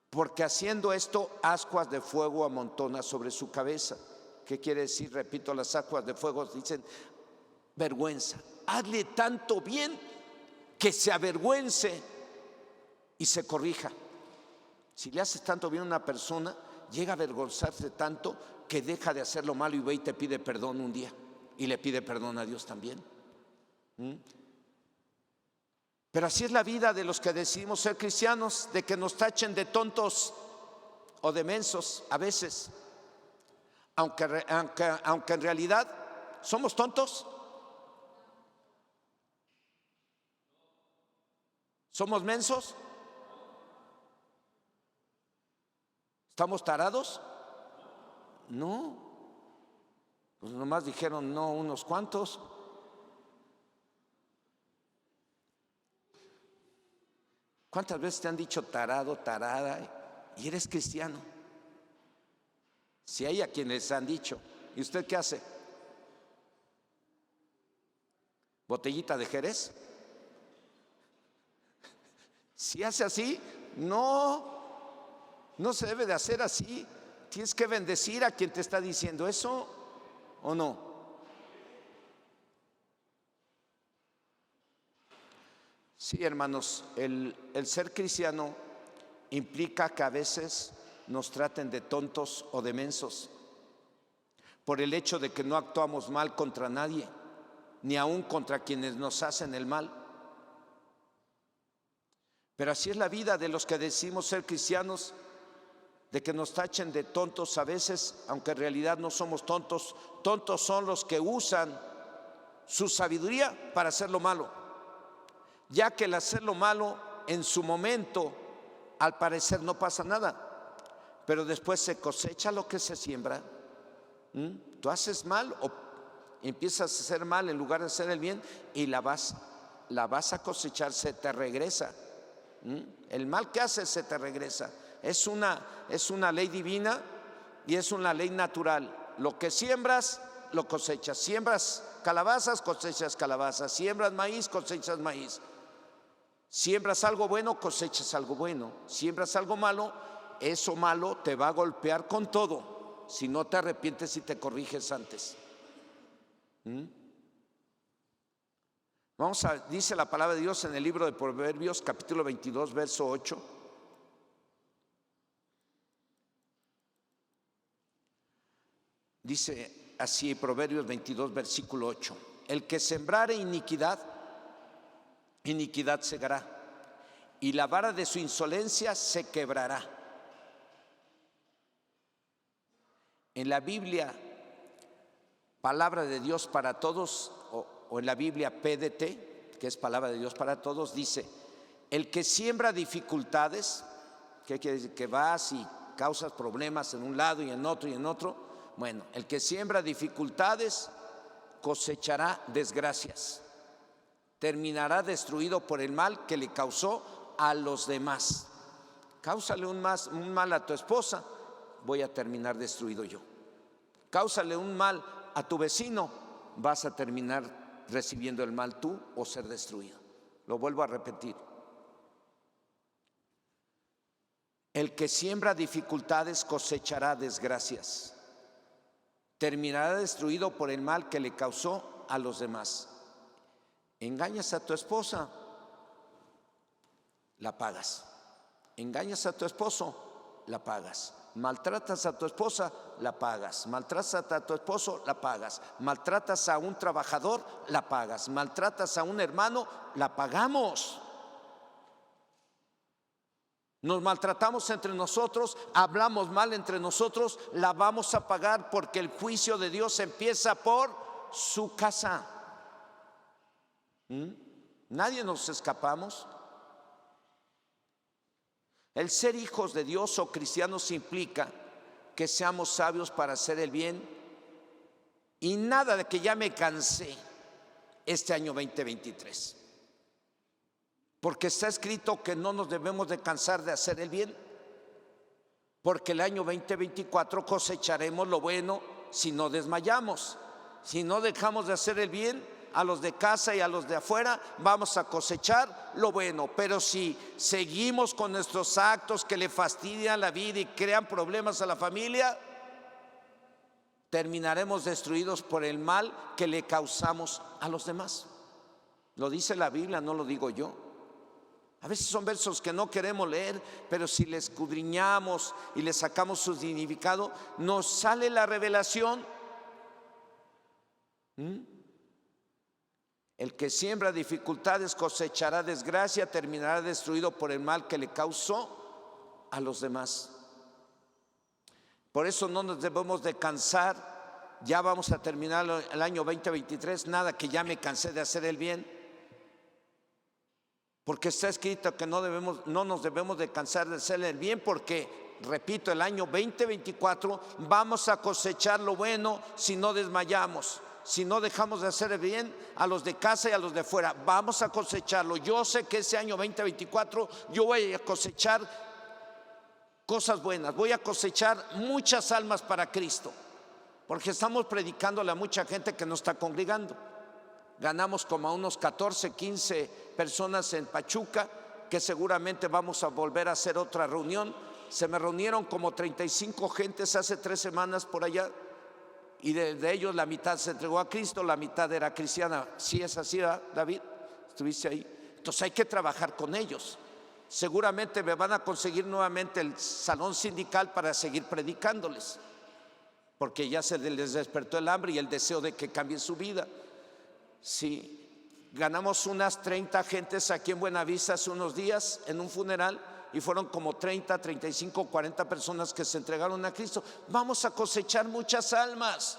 Porque haciendo esto, ascuas de fuego amontona sobre su cabeza. ¿Qué quiere decir? Repito, las ascuas de fuego dicen vergüenza. Hazle tanto bien que se avergüence y se corrija. Si le haces tanto bien a una persona, llega a avergonzarse tanto que deja de hacer lo malo y ve y te pide perdón un día, y le pide perdón a Dios también. Pero así es la vida de los que decidimos ser cristianos, de que nos tachen de tontos o de mensos a veces, aunque en realidad somos tontos. ¿Somos mensos? ¿Estamos tarados? No. Pues nomás dijeron no unos cuantos. ¿Cuántas veces te han dicho tarado, tarada, y eres cristiano? Si hay a quienes han dicho. ¿Y usted qué hace? ¿Botellita de Jerez? Si hace así, no se debe de hacer así. Tienes que bendecir a quien te está diciendo eso, ¿o no? Sí, hermanos, el ser cristiano implica que a veces nos traten de tontos o de mensos, por el hecho de que no actuamos mal contra nadie, ni aun contra quienes nos hacen el mal. Pero así es la vida de los que decimos ser cristianos, de que nos tachen de tontos a veces, aunque en realidad no somos tontos. Tontos son los que usan su sabiduría para hacer lo malo, ya que el hacer lo malo en su momento al parecer no pasa nada, pero después se cosecha lo que se siembra. Tú haces mal o empiezas a hacer mal en lugar de hacer el bien y la vas a cosechar, se te regresa. El mal que haces se te regresa. Es una ley divina y es una ley natural. Lo que siembras, lo cosechas. Siembras calabazas, cosechas calabazas. Siembras maíz, cosechas maíz. Siembras algo bueno, cosechas algo bueno. Siembras algo malo, eso malo te va a golpear con todo si no te arrepientes y te corriges antes. Dice la palabra de Dios en el libro de Proverbios, capítulo 22, verso 8. Dice así, Proverbios 22, versículo 8: el que sembrare iniquidad, iniquidad segará, y la vara de su insolencia se quebrará. En la Biblia, Palabra de Dios para Todos, o en la Biblia PDT, que es Palabra de Dios para Todos, dice: el que siembra dificultades, ¿qué quiere decir? Que vas y causas problemas en un lado y en otro y en otro. Bueno, el que siembra dificultades cosechará desgracias, terminará destruido por el mal que le causó a los demás. Cáusale un mal a tu esposa, voy a terminar destruido yo. Cáusale un mal a tu vecino, vas a terminar recibiendo el mal tú o ser destruido. Lo vuelvo a repetir: el que siembra dificultades cosechará desgracias, terminará destruido por el mal que le causó a los demás. Engañas a tu esposa, la pagas. Engañas a tu esposo, la pagas. Maltratas a tu esposa, la pagas. Maltratas a tu esposo, la pagas. Maltratas a un trabajador, la pagas. Maltratas a un hermano, la pagamos. Nos maltratamos entre nosotros, hablamos mal entre nosotros, la vamos a pagar, porque el juicio de Dios empieza por su casa. Nadie nos escapamos. El ser hijos de Dios o cristianos implica que seamos sabios para hacer el bien, y nada de que ya me cansé este año 2023, porque está escrito que no nos debemos de cansar de hacer el bien, porque el año 2024 cosecharemos lo bueno si no desmayamos. Si no dejamos de hacer el bien a los de casa y a los de afuera, vamos a cosechar lo bueno. Pero si seguimos con nuestros actos que le fastidian la vida y crean problemas a la familia, terminaremos destruidos por el mal que le causamos a los demás. Lo dice la Biblia, no lo digo yo. A veces son versos que no queremos leer, pero si les escudriñamos y les sacamos su significado, nos sale la revelación. El que siembra dificultades cosechará desgracia, terminará destruido por el mal que le causó a los demás. Por eso no nos debemos de cansar. Ya vamos a terminar el año 2023, nada que ya me cansé de hacer el bien, porque está escrito que no nos debemos de cansar de hacer el bien, porque, repito, el año 2024 vamos a cosechar lo bueno si no desmayamos. Si no dejamos de hacer el bien a los de casa y a los de fuera, vamos a cosecharlo. Yo sé que ese año 2024 yo voy a cosechar cosas buenas, voy a cosechar muchas almas para Cristo, porque estamos predicándole a mucha gente que no está congregando. Ganamos como a unos 14, 15 personas en Pachuca, que seguramente vamos a volver a hacer otra reunión. Se me reunieron como 35 gentes hace 3 semanas por allá, y de ellos la mitad se entregó a Cristo, la mitad era cristiana. ¿Sí es así, David? ¿Estuviste ahí? Entonces hay que trabajar con ellos. Seguramente me van a conseguir nuevamente el salón sindical para seguir predicándoles. porque ya se les despertó el hambre y el deseo de que cambie su vida. Sí, ganamos unas 30 gentes aquí en Buenavista hace unos días en un funeral y fueron como 30, 35, 40 personas que se entregaron a Cristo. Vamos a cosechar muchas almas.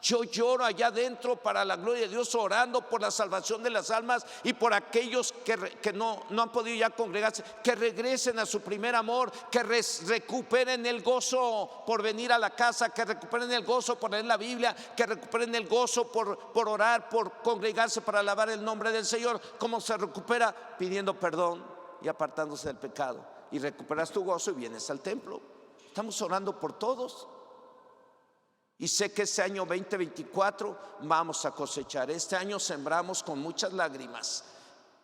Yo lloro allá adentro para la gloria de Dios, orando por la salvación de las almas y por aquellos que no han podido ya congregarse, que regresen a su primer amor, que recuperen el gozo por venir a la casa, que recuperen el gozo por leer la Biblia, que recuperen el gozo por orar, por congregarse para alabar el nombre del Señor. ¿Cómo se recupera? Pidiendo perdón y apartándose del pecado. Y recuperas tu gozo y vienes al templo. Estamos orando por todos. Y sé que este año 2024 vamos a cosechar. Este año sembramos con muchas lágrimas,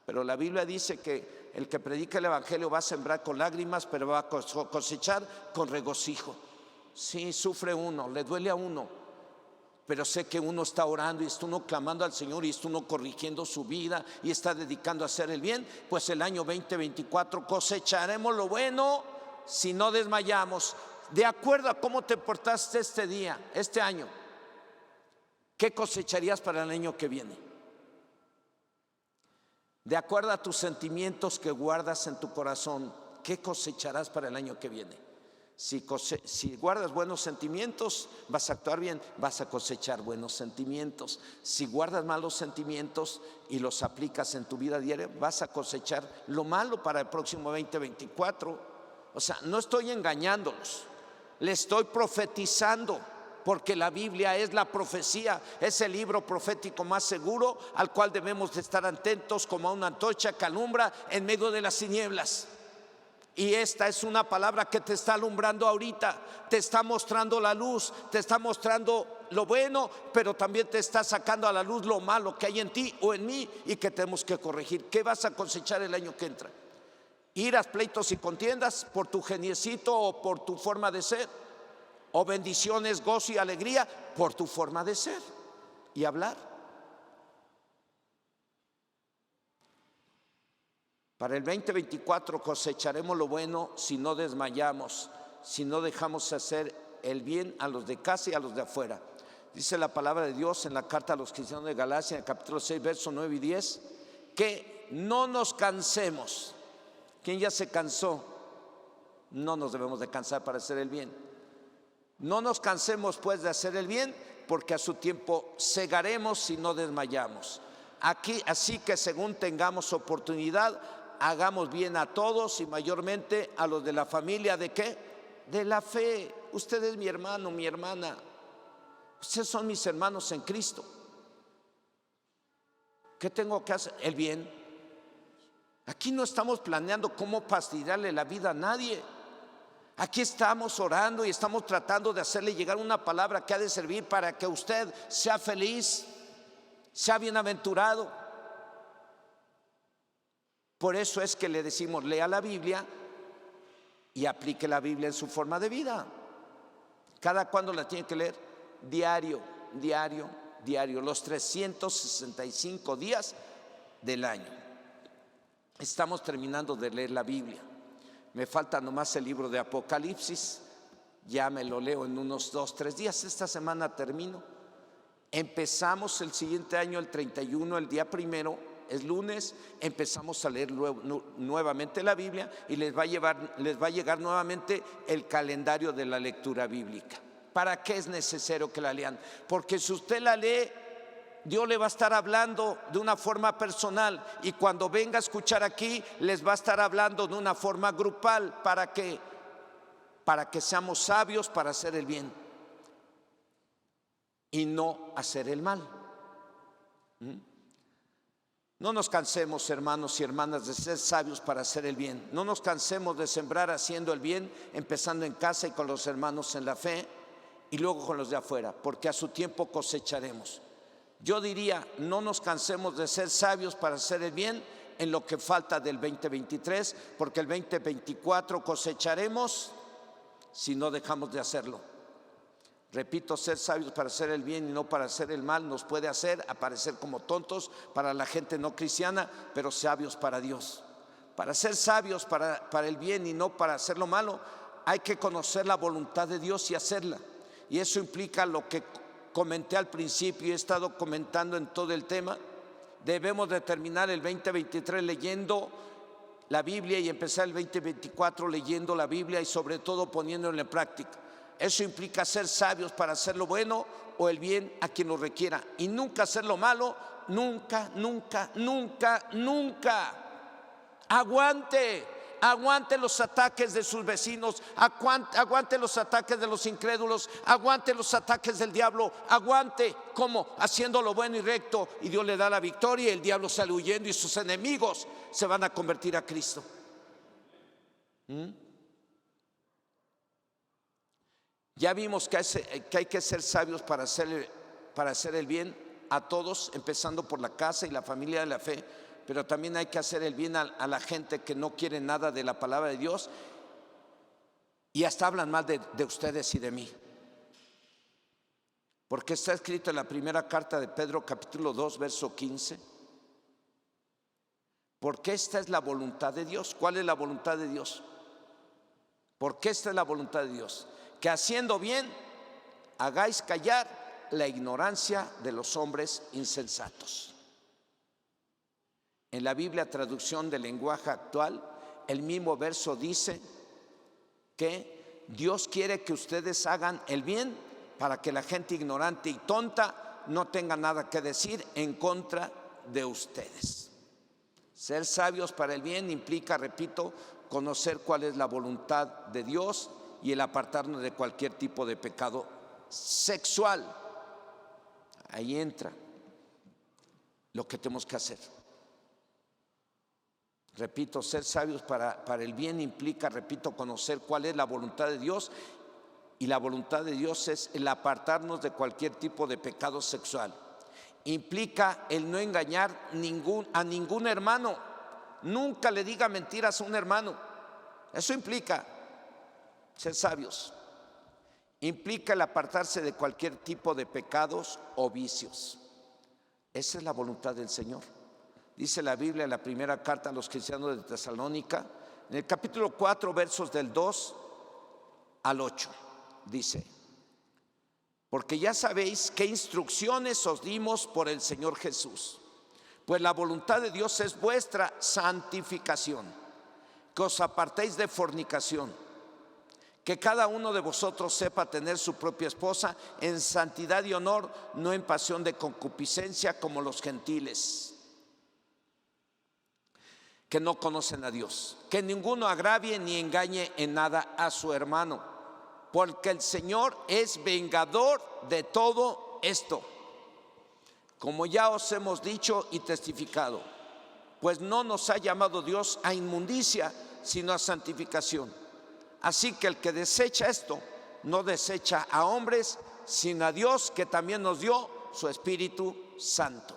pero la Biblia dice que el que predica el evangelio va a sembrar con lágrimas, pero va a cosechar con regocijo. Sí, sufre uno, le duele a uno, pero sé que uno está orando y está uno clamando al Señor y está uno corrigiendo su vida y está dedicando a hacer el bien. Pues el año 2024 cosecharemos lo bueno si no desmayamos. De acuerdo a cómo te portaste este año, ¿qué cosecharías para el año que viene? De acuerdo a tus sentimientos que guardas en tu corazón, ¿qué cosecharás para el año que viene? Si guardas buenos sentimientos, vas a actuar bien, vas a cosechar buenos sentimientos. Si guardas malos sentimientos y los aplicas en tu vida diaria, vas a cosechar lo malo para el próximo 2024. O sea, no estoy engañándolos. Le estoy profetizando, porque la Biblia es la profecía, es el libro profético más seguro al cual debemos de estar atentos como a una antorcha que alumbra en medio de las tinieblas. Y esta es una palabra que te está alumbrando ahorita, te está mostrando la luz, te está mostrando lo bueno, pero también te está sacando a la luz lo malo que hay en ti o en mí y que tenemos que corregir. ¿Qué vas a cosechar el año que entra? Iras, pleitos y contiendas por tu geniecito o por tu forma de ser, o bendiciones, gozo y alegría por tu forma de ser y hablar. Para el 2024 cosecharemos lo bueno si no desmayamos, si no dejamos hacer el bien a los de casa y a los de afuera. Dice la palabra de Dios en la carta a los cristianos de Galacia, en el capítulo 6, versos 9 y 10, que no nos cansemos. ¿Quién ya se cansó? No nos debemos de cansar para hacer el bien. No nos cansemos pues de hacer el bien, porque a su tiempo segaremos si no desmayamos. Así que según tengamos oportunidad, hagamos bien a todos y mayormente a los de la familia. ¿De qué? De la fe. Usted es mi hermano, mi hermana. Ustedes son mis hermanos en Cristo. ¿Qué tengo que hacer? El bien. Aquí no estamos planeando cómo fastidiarle la vida a nadie. Aquí estamos orando y estamos tratando de hacerle llegar una palabra que ha de servir para que usted sea feliz, sea bienaventurado. Por eso es que le decimos, lea la Biblia y aplique la Biblia en su forma de vida. ¿Cada cuándo la tiene que leer? Diario, diario, diario, los 365 días del año. Estamos terminando de leer la Biblia. Me falta nomás el libro de Apocalipsis. Ya me lo leo en unos 2, 3 días. Esta semana termino. Empezamos el siguiente año, el 31, el día primero, es lunes. Empezamos a leer nuevamente la Biblia y les va a llegar nuevamente el calendario de la lectura bíblica. ¿Para qué es necesario que la lean? Porque si usted la lee, Dios le va a estar hablando de una forma personal, y cuando venga a escuchar aquí les va a estar hablando de una forma grupal. ¿Para qué? Para que seamos sabios para hacer el bien y no hacer el mal. No nos cansemos, hermanos y hermanas, de ser sabios para hacer el bien. No nos cansemos de sembrar haciendo el bien, empezando en casa y con los hermanos en la fe y luego con los de afuera, porque a su tiempo cosecharemos. Yo diría, no nos cansemos de ser sabios para hacer el bien en lo que falta del 2023, porque el 2024 cosecharemos si no dejamos de hacerlo. Repito, ser sabios para hacer el bien y no para hacer el mal nos puede hacer aparecer como tontos para la gente no cristiana, pero sabios para Dios. Para ser sabios para el bien y no para hacer lo malo, hay que conocer la voluntad de Dios y hacerla. y eso implica lo que comenté al principio y he estado comentando en todo el tema. Debemos de terminar el 2023 leyendo la Biblia y empezar el 2024 leyendo la Biblia y sobre todo poniéndola en práctica. Eso implica ser sabios para hacer lo bueno o el bien a quien lo requiera y nunca hacer lo malo, nunca, nunca, nunca, nunca. Aguante los ataques de sus vecinos, aguante los ataques de los incrédulos, aguante los ataques del diablo, aguante. ¿Cómo? Haciendo lo bueno y recto, y Dios le da la victoria y el diablo sale huyendo y sus enemigos se van a convertir a Cristo. Ya vimos que hay que ser sabios para hacer el bien a todos, empezando por la casa y la familia de la fe. Pero también hay que hacer el bien a la gente que no quiere nada de la palabra de Dios y hasta hablan mal de ustedes y de mí. Porque está escrito en la primera carta de Pedro, capítulo 2, verso 15. Porque esta es la voluntad de Dios. ¿Cuál es la voluntad de Dios? Porque esta es la voluntad de Dios, que haciendo bien hagáis callar la ignorancia de los hombres insensatos. En la Biblia, traducción del lenguaje actual, el mismo verso dice que Dios quiere que ustedes hagan el bien para que la gente ignorante y tonta no tenga nada que decir en contra de ustedes. Ser sabios para el bien implica, repito, conocer cuál es la voluntad de Dios y el apartarnos de cualquier tipo de pecado sexual. Ahí entra lo que tenemos que hacer. Repito, ser sabios para el bien implica, repito, conocer cuál es la voluntad de Dios, y la voluntad de Dios es el apartarnos de cualquier tipo de pecado sexual. Implica el no engañar a ningún hermano. Nunca le diga mentiras a un hermano. Eso implica ser sabios. Implica el apartarse de cualquier tipo de pecados o vicios. Esa es la voluntad del Señor. Dice la Biblia en la primera carta a los cristianos de Tesalónica, en el capítulo 4, versos del 2 al 8, dice: porque ya sabéis qué instrucciones os dimos por el Señor Jesús, pues la voluntad de Dios es vuestra santificación, que os apartéis de fornicación, que cada uno de vosotros sepa tener su propia esposa en santidad y honor, no en pasión de concupiscencia como los gentiles, que no conocen a Dios. Que ninguno agravie ni engañe en nada a su hermano, porque el Señor es vengador de todo esto, como ya os hemos dicho y testificado, pues no nos ha llamado Dios a inmundicia, sino a santificación. Así que el que desecha esto, no desecha a hombres, sino a Dios, que también nos dio su Espíritu Santo.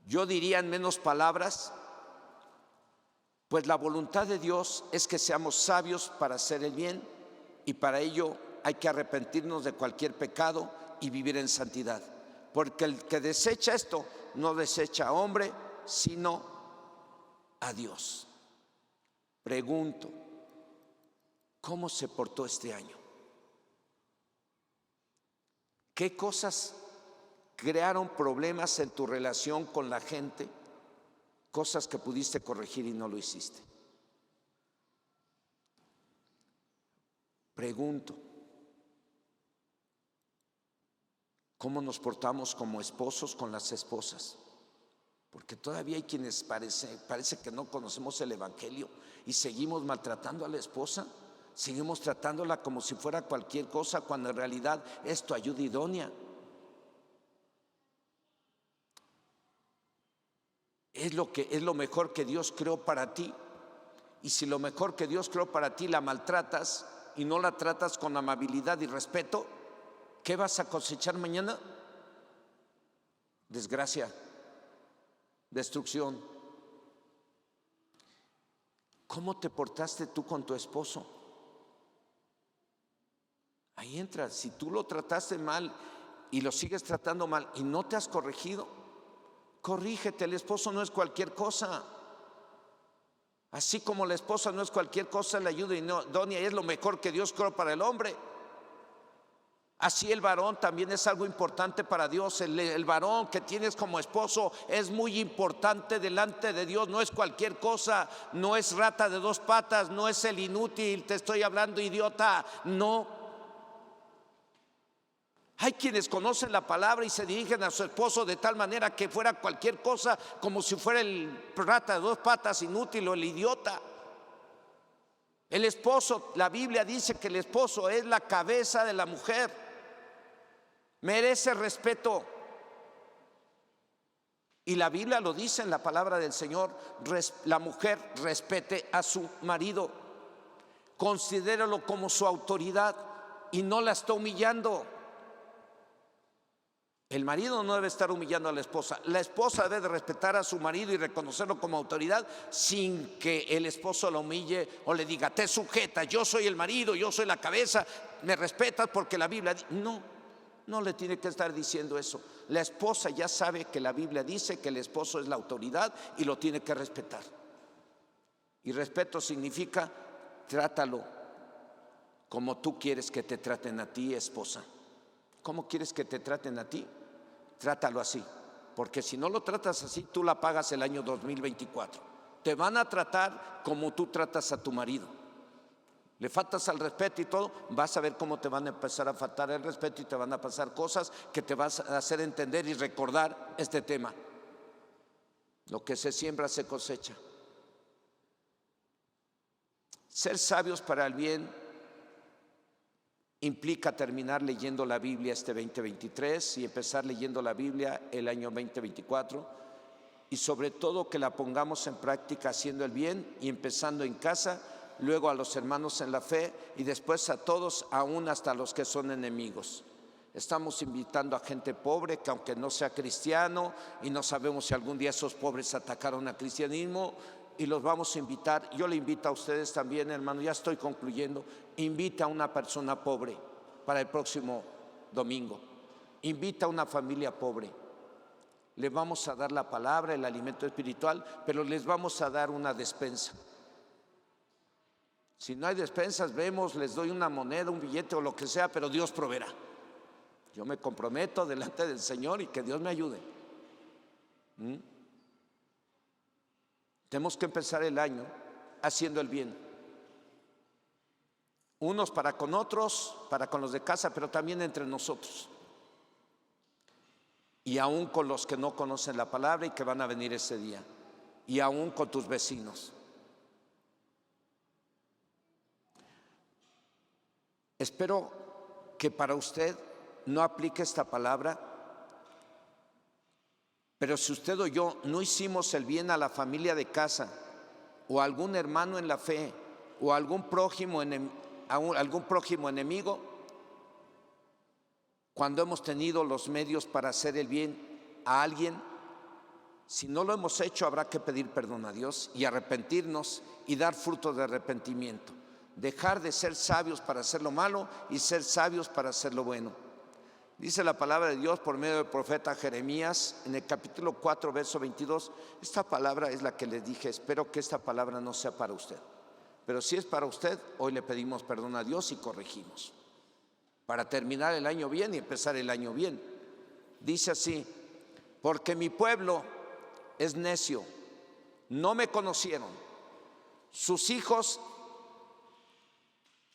Yo diría en menos palabras, pues la voluntad de Dios es que seamos sabios para hacer el bien, y para ello hay que arrepentirnos de cualquier pecado y vivir en santidad. Porque el que desecha esto no desecha a hombre, sino a Dios. Pregunto, ¿cómo se portó este año? ¿Qué cosas crearon problemas en tu relación con la gente? Cosas que pudiste corregir y no lo hiciste. Pregunto, ¿cómo nos portamos como esposos con las esposas? Porque todavía hay quienes parece que no conocemos el Evangelio y seguimos maltratando a la esposa, seguimos tratándola como si fuera cualquier cosa, cuando en realidad es tu ayuda idónea. Es lo mejor que Dios creó para ti. Y si lo mejor que Dios creó para ti la maltratas y no la tratas con amabilidad y respeto, ¿qué vas a cosechar mañana? Desgracia, destrucción. ¿Cómo te portaste tú con tu esposo? Ahí entra. Si tú lo trataste mal y lo sigues tratando mal y no te has corregido, corrígete. El esposo no es cualquier cosa. Así como la esposa no es cualquier cosa, la ayuda idónea es lo mejor que Dios creó para el hombre. Así el varón también es algo importante para Dios. El varón que tienes como esposo es muy importante delante de Dios. No es cualquier cosa, no es rata de dos patas, no es el inútil, te estoy hablando idiota, no. Hay quienes conocen la palabra y se dirigen a su esposo de tal manera que fuera cualquier cosa, como si fuera el rata de dos patas inútil o el idiota. El esposo, la Biblia dice que el esposo es la cabeza de la mujer. Merece respeto. Y la Biblia lo dice en la palabra del Señor: la mujer respete a su marido, considéralo como su autoridad y no la está humillando. El marido no debe estar humillando a la esposa debe de respetar a su marido y reconocerlo como autoridad sin que el esposo lo humille o le diga: te sujeta, yo soy el marido, yo soy la cabeza, me respetas porque la Biblia dice. No le tiene que estar diciendo eso. La esposa ya sabe que la Biblia dice que el esposo es la autoridad y lo tiene que respetar. Y respeto significa: trátalo como tú quieres que te traten a ti, esposa. ¿Cómo quieres que te traten a ti? Trátalo así, porque si no lo tratas así, tú la pagas el año 2024. Te van a tratar como tú tratas a tu marido. Le faltas al respeto y todo, vas a ver cómo te van a empezar a faltar el respeto y te van a pasar cosas que te vas a hacer entender y recordar este tema. Lo que se siembra se cosecha. Ser sabios para el bien implica terminar leyendo la Biblia este 2023 y empezar leyendo la Biblia el año 2024, y sobre todo que la pongamos en práctica haciendo el bien y empezando en casa, luego a los hermanos en la fe y después a todos, aún hasta los que son enemigos. Estamos invitando a gente pobre que, aunque no sea cristiano, y no sabemos si algún día esos pobres atacaron al cristianismo, y los vamos a invitar. Yo le invito a ustedes también, hermano, ya estoy concluyendo. Invita a una persona pobre para el próximo domingo. Invita a una familia pobre. Le vamos a dar la palabra, el alimento espiritual, pero les vamos a dar una despensa. Si no hay despensas, vemos, les doy una moneda, un billete o lo que sea, pero Dios proveerá. Yo me comprometo delante del Señor y que Dios me ayude. Tenemos que empezar el año haciendo el bien. Unos para con otros, para con los de casa, pero también entre nosotros. Y aún con los que no conocen la palabra y que van a venir ese día. Y aún con tus vecinos. Espero que para usted no aplique esta palabra, pero si usted o yo no hicimos el bien a la familia de casa, o a algún hermano en la fe, o a algún prójimo enemigo, cuando hemos tenido los medios para hacer el bien a alguien, si no lo hemos hecho, habrá que pedir perdón a Dios y arrepentirnos y dar fruto de arrepentimiento. Dejar de ser sabios para hacer lo malo y ser sabios para hacer lo bueno. Dice la palabra de Dios por medio del profeta Jeremías en el capítulo 4, verso 22. Esta palabra es la que les dije. Espero que esta palabra no sea para usted, pero si es para usted, hoy le pedimos perdón a Dios y corregimos para terminar el año bien y empezar el año bien. Dice así: porque mi pueblo es necio, no me conocieron, sus hijos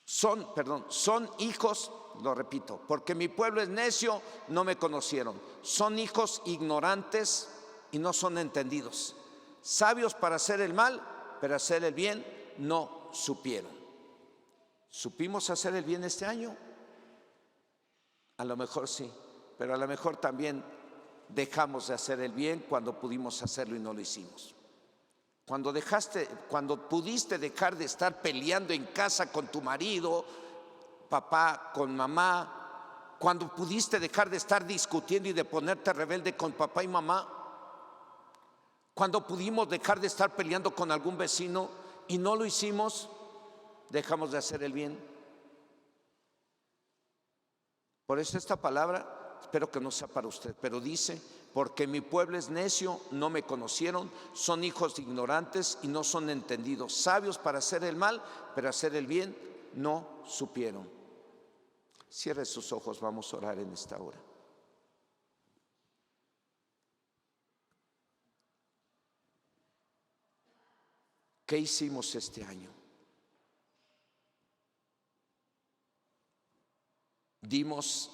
son hijos, lo repito, porque mi pueblo es necio, no me conocieron. Son hijos ignorantes y no son entendidos. Sabios para hacer el mal, pero hacer el bien no supieron. ¿Supimos hacer el bien este año? A lo mejor sí, pero a lo mejor también dejamos de hacer el bien cuando pudimos hacerlo y no lo hicimos. Cuando pudiste dejar de estar peleando en casa con tu marido, papá con mamá, cuando pudiste dejar de estar discutiendo y de ponerte rebelde con papá y mamá, cuando pudimos dejar de estar peleando con algún vecino y no lo hicimos, dejamos de hacer el bien. Por eso esta palabra, espero que no sea para usted, pero dice: porque mi pueblo es necio, no me conocieron, son hijos ignorantes y no son entendidos, sabios para hacer el mal, pero hacer el bien no supieron. Cierre sus ojos, vamos a orar en esta hora. ¿Qué hicimos este año? ¿Dimos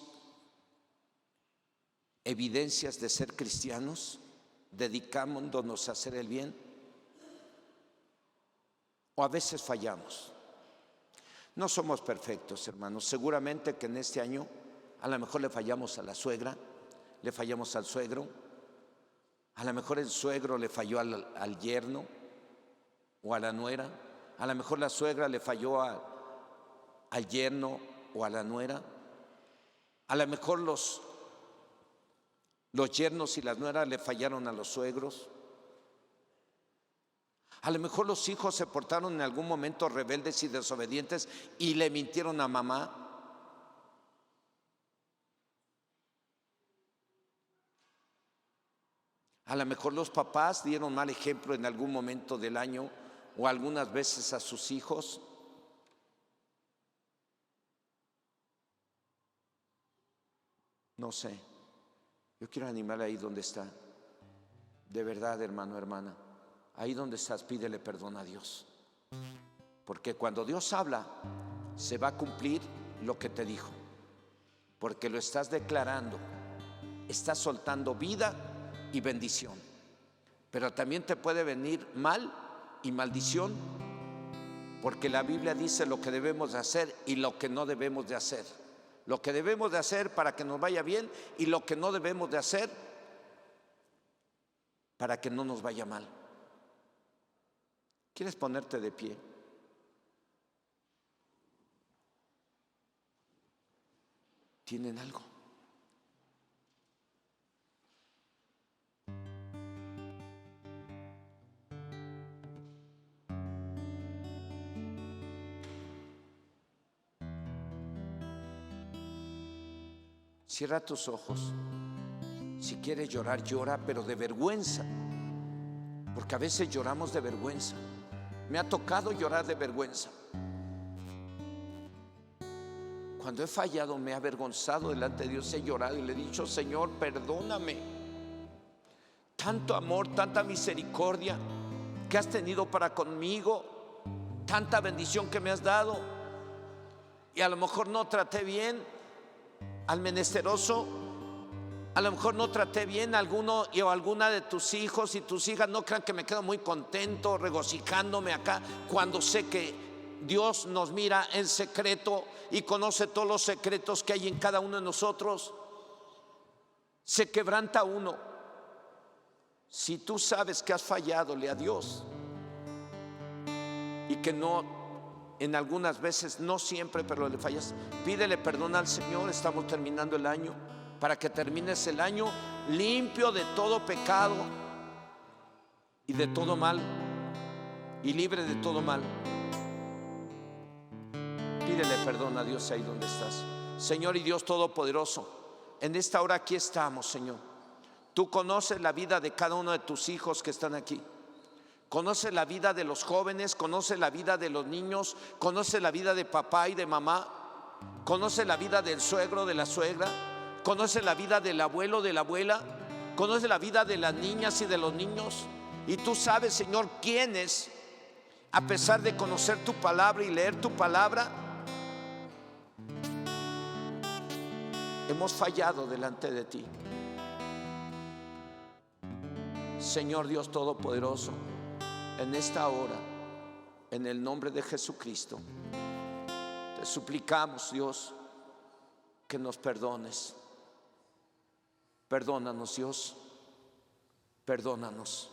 evidencias de ser cristianos, dedicándonos a hacer el bien? ¿O a veces fallamos? No somos perfectos, hermanos. Seguramente que en este año a lo mejor le fallamos a la suegra, le fallamos al suegro, a lo mejor el suegro le falló al yerno o a la nuera, a lo mejor la suegra le falló al yerno o a la nuera, a lo mejor los yernos y las nueras le fallaron a los suegros. A lo mejor los hijos se portaron en algún momento rebeldes y desobedientes y le mintieron a mamá. A lo mejor los papás dieron mal ejemplo en algún momento del año o algunas veces a sus hijos. No sé. Yo quiero animarle ahí donde está. De verdad, hermano, hermana. Ahí donde estás, pídele perdón a Dios. Porque cuando Dios habla, se va a cumplir lo que te dijo. Porque lo estás declarando. Estás soltando vida y bendición. Pero también te puede venir mal y maldición. Porque la Biblia dice lo que debemos de hacer y lo que no debemos de hacer. Lo que debemos de hacer para que nos vaya bien y lo que no debemos de hacer para que no nos vaya mal. ¿Quieres ponerte de pie? ¿Tienen algo? Cierra tus ojos. Si quieres llorar, llora, pero de vergüenza. Porque a veces lloramos de vergüenza. Me ha tocado llorar de vergüenza. Cuando he fallado, me he avergonzado delante de Dios, he llorado y le he dicho: Señor, perdóname. Tanto amor, tanta misericordia que has tenido para conmigo, tanta bendición que me has dado, y a lo mejor no traté bien al menesteroso, a lo mejor no traté bien a alguno o alguna de tus hijos y tus hijas. No crean que me quedo muy contento regocijándome acá cuando sé que Dios nos mira en secreto y conoce todos los secretos que hay en cada uno de nosotros. Se quebranta uno. Si tú sabes que has fallado a Dios y que no, en algunas veces, no siempre, pero le fallas, pídele perdón al Señor. Estamos terminando el año, para que termines el año limpio de todo pecado y de todo mal, y libre de todo mal. Pídele perdón a Dios ahí donde estás. Señor y Dios Todopoderoso, en esta hora aquí estamos, Señor. Tú conoces la vida de cada uno de tus hijos que están aquí. Conoces la vida de los jóvenes, conoces la vida de los niños, conoces la vida de papá y de mamá, conoces la vida del suegro, de la suegra, conoces la vida del abuelo, de la abuela, conoces la vida de las niñas y de los niños. Y tú sabes, Señor, quiénes, a pesar de conocer tu palabra y leer tu palabra, hemos fallado delante de ti. Señor Dios Todopoderoso, en esta hora, en el nombre de Jesucristo, te suplicamos, Dios, que nos perdones. Perdónanos, Dios, perdónanos.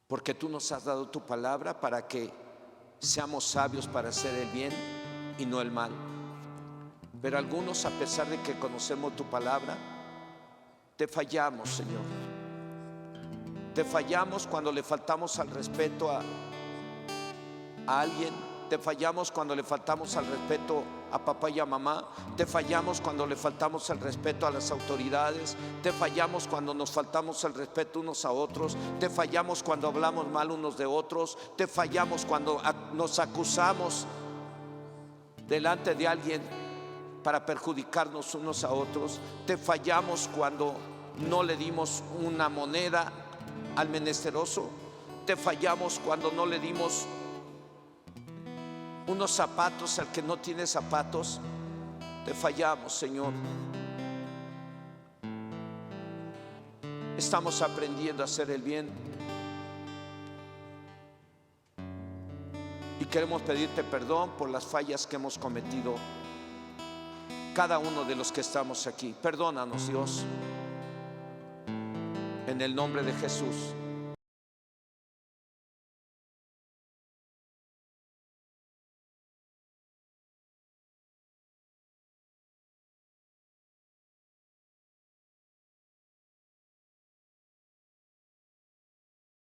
Porque tú nos has dado tu palabra para que seamos sabios para hacer el bien y no el mal. Pero algunos, a pesar de que conocemos tu palabra, te fallamos, Señor. Te fallamos cuando le faltamos al respeto a alguien. Te fallamos cuando le faltamos al respeto a papá y a mamá. Te fallamos cuando le faltamos al respeto a las autoridades. Te fallamos cuando nos faltamos al respeto unos a otros. Te fallamos cuando hablamos mal unos de otros. Te fallamos cuando nos acusamos delante de alguien para perjudicarnos unos a otros. Te fallamos cuando no le dimos una moneda al menesteroso. Te fallamos cuando no le dimos unos zapatos al que no tiene zapatos. Te fallamos, Señor. Estamos aprendiendo a hacer el bien y queremos pedirte perdón por las fallas que hemos cometido cada uno de los que estamos aquí. Perdónanos, Dios, en el nombre de Jesús.